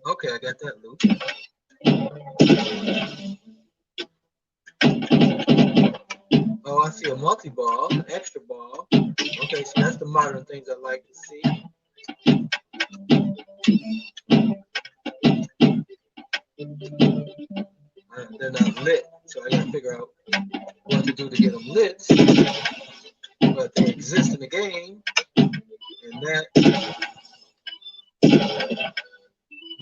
Okay, I got that loop. Oh, I see a multi-ball, an extra ball. Okay, so that's the modern things I like to see. They're not lit, so I gotta figure out what to do to get them lit. But they exist in the game, and that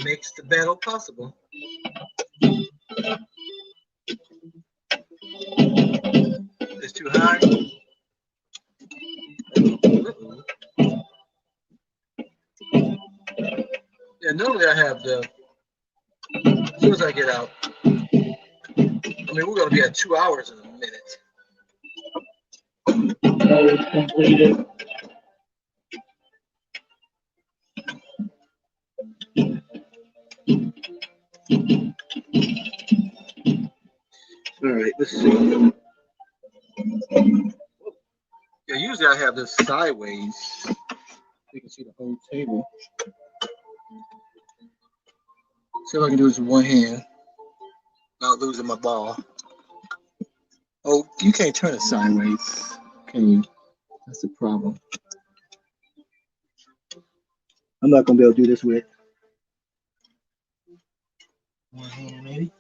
makes the battle possible. It's too high. Yeah, normally I have the, as soon as I get out, I mean, we're going to be at 2 hours in a minute. Mode completed. All right, let's see. Yeah, usually I have this sideways. You can see the whole table. See if I can do this with one hand without losing my ball. Oh, you can't turn it sideways, can you? That's the problem. I'm not gonna be able to do this with one hand, maybe.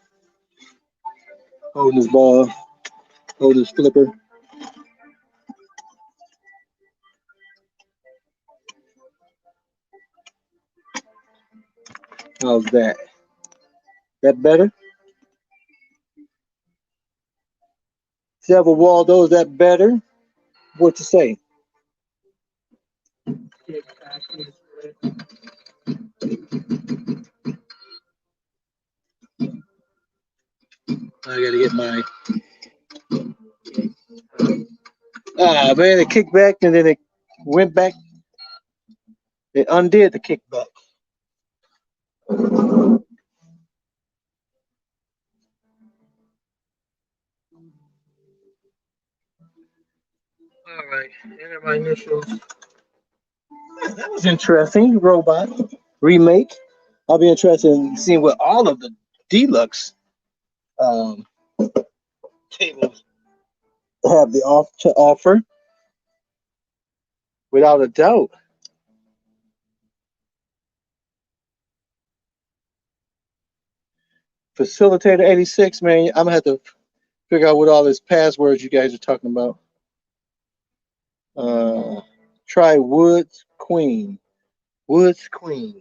Holding this ball, holding this flipper. How's that? That better? Several Waldo, is that better? What you say? Kickback is lit. I gotta get my. Ah, man, it kicked back and then it went back. It undid the kickback. All right, enter my initials. That was interesting. Robot remake. I'll be interested in seeing what all of the deluxe tables have the to offer, without a doubt. Facilitator 86, man, I'm gonna have to figure out what all these passwords you guys are talking about. Try Woods Queen. Woods Queen.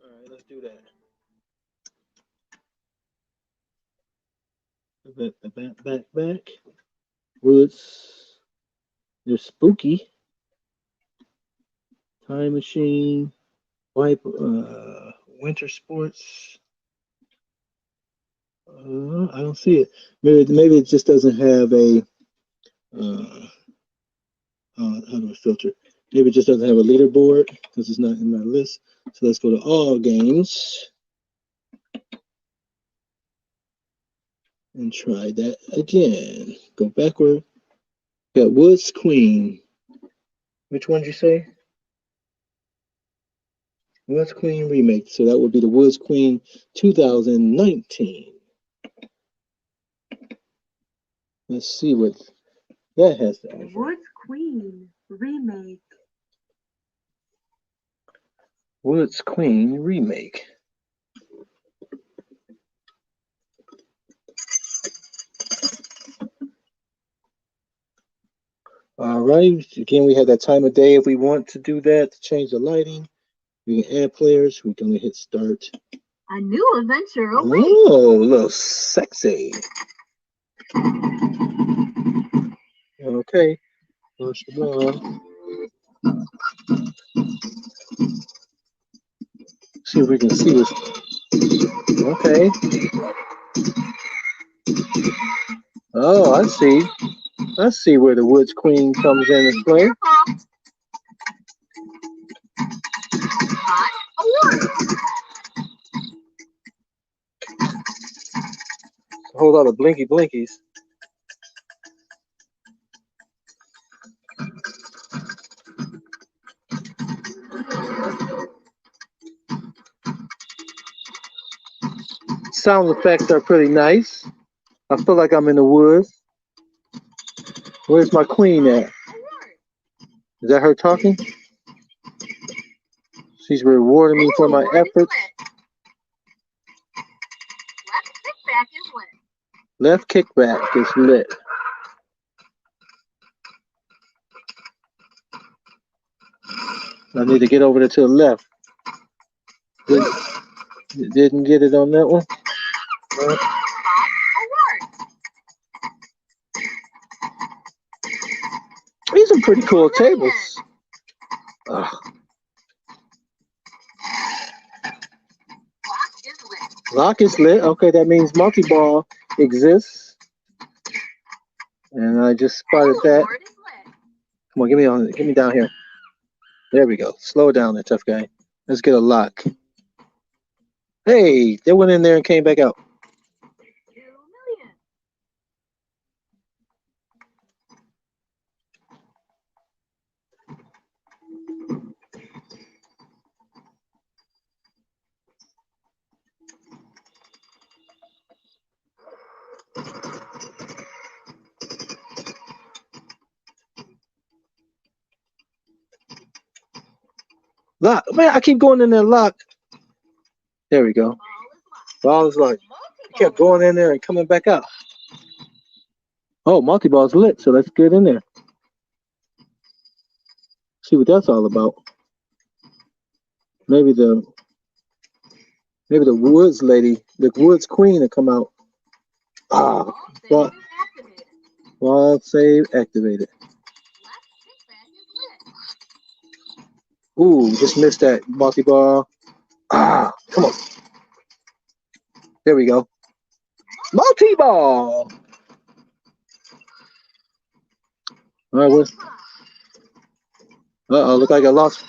All right, let's do that. Back. Woods. They're spooky. Time machine. Wipe. Winter sports. I don't see it. Maybe it just doesn't have a. How do I filter? Maybe it just doesn't have a leaderboard because it's not in my list. So let's go to all games and try that again. Go backward. Got Woods Queen. Which one did you say? Woods Queen remake. So that would be the Woods Queen 2019. Let's see what that has to offer. Woods Queen remake. Woods Queen remake. All right. Again, we have that time of day if we want to do that to change the lighting. We can add players. We can hit start. A new adventure awaits. Oh, a little sexy. Okay. Push the ball. See if we can see this. Okay. Oh, I see. I see where the Woods Queen comes in and play. A whole lot of blinky blinkies. Sound effects are pretty nice. I feel like I'm in the woods. Where's my queen at? Is that her talking? She's rewarding me for my efforts. Left kickback is lit. I need to get over there to the left. Didn't get it on that one. These are pretty cool tables. Lock is lit. Okay, that means multi-ball exists. And I just spotted that. Come on, get me down here. There we go. Slow it down there, tough guy. Let's get a lock. Hey, they went in there and came back out. Lock. Man, I keep going in there lock. There we go. Ball is locked. I kept going in there and coming back out. Oh, multi-ball's lit, so let's get in there. See what that's all about. Maybe the Woods lady, the Woods Queen will come out. Ball save activated. Ooh, just missed that multi-ball. Come on. There we go. Multi-ball. All right, what? Uh-oh, look like I lost.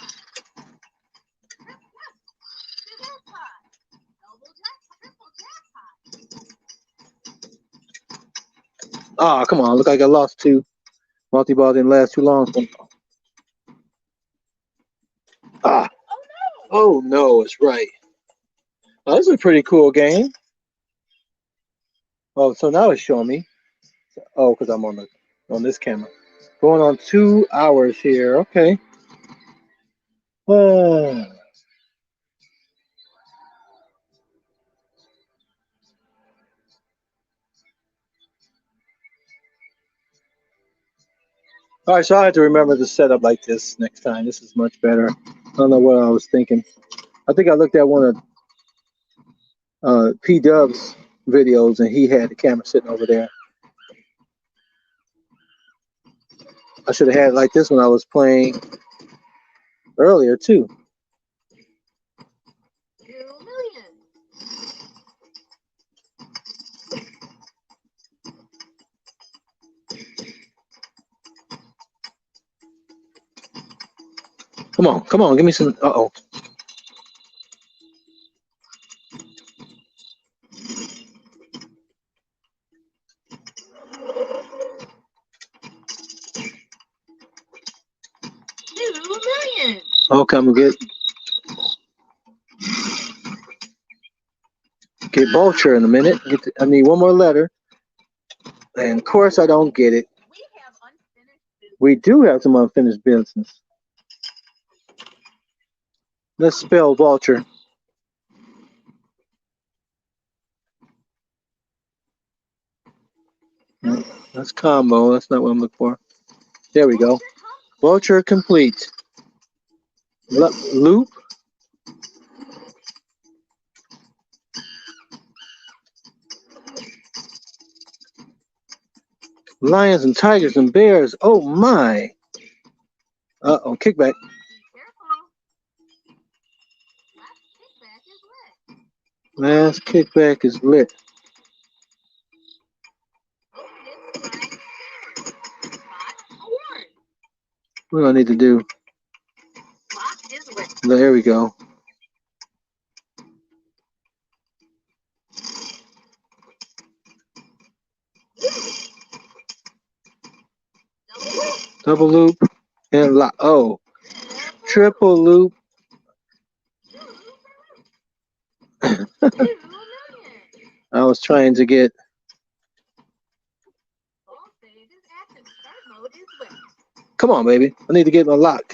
Come on, look like I lost two. Multi-ball didn't last too long. Oh no, it's right. Oh, this is a pretty cool game. Oh, so now it's showing me. Oh, because I'm on this camera. Going on 2 hours here. Okay. All right, so I have to remember to set up like this next time. This is much better. I don't know what I was thinking. I think I looked at one of P Dub's videos, and he had the camera sitting over there. I should have had it like this when I was playing earlier too. 2,000,000. Come on, give me some. Uh-oh. 2,000,000. Okay, I'm gonna get Vulture in a minute. I need one more letter, and of course I don't get it. We have unfinished business. We do have some unfinished business. Let's spell Vulture. That's combo. That's not what I'm looking for. There we go. Vulture complete. Loop. Lions and tigers and bears. Oh my. Uh-oh, kickback. Careful. Last kickback is lit. Last kickback is lit. What do I need to do? Clock is lit. There we go. Double loop and lock. Oh, triple loop. I was trying to get. Come on, baby. I need to get my lock.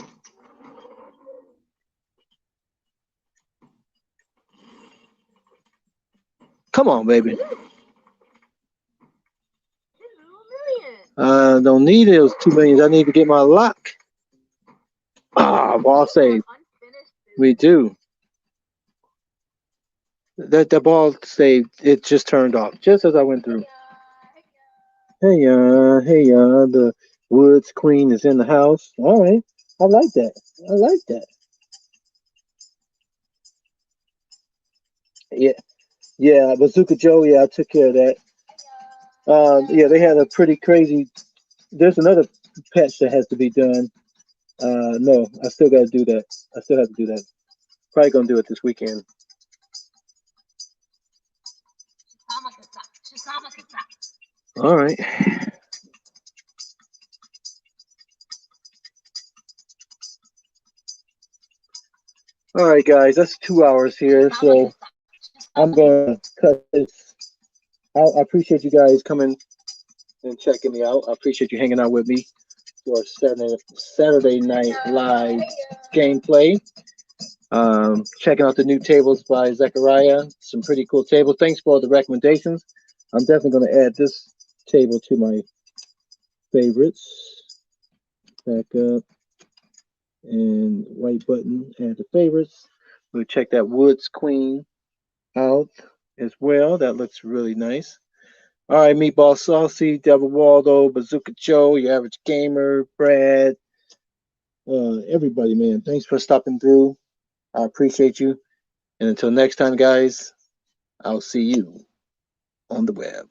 Come on, baby. Don't need those 2 millions. I need to get my lock. Ah, ball save. We do. That ball save. It just turned off just as I went through. Hey, the Woods Queen is in the house. All right, I like that. I like that. Yeah, Bazooka Joe. Yeah, I took care of that. Yeah, they had a pretty crazy. There's another patch that has to be done. No, I still got to do that. I still have to do that. Probably gonna do it this weekend. All right. All right, guys, that's 2 hours here, so I'm gonna cut this. I appreciate you guys coming and checking me out. I appreciate you hanging out with me for Saturday night live gameplay. Checking out the new tables by Zaccaria. Some pretty cool tables. Thanks for the recommendations. I'm definitely going to add this table to my favorites. Back up and white button, add the favorites. We'll check that Woods Queen out as well. That looks really nice. All right, Meatball Saucy, Devil Waldo, Bazooka Joe, Your Average Gamer, Brad, everybody, man. Thanks for stopping through. I appreciate you. And until next time, guys, I'll see you on the web.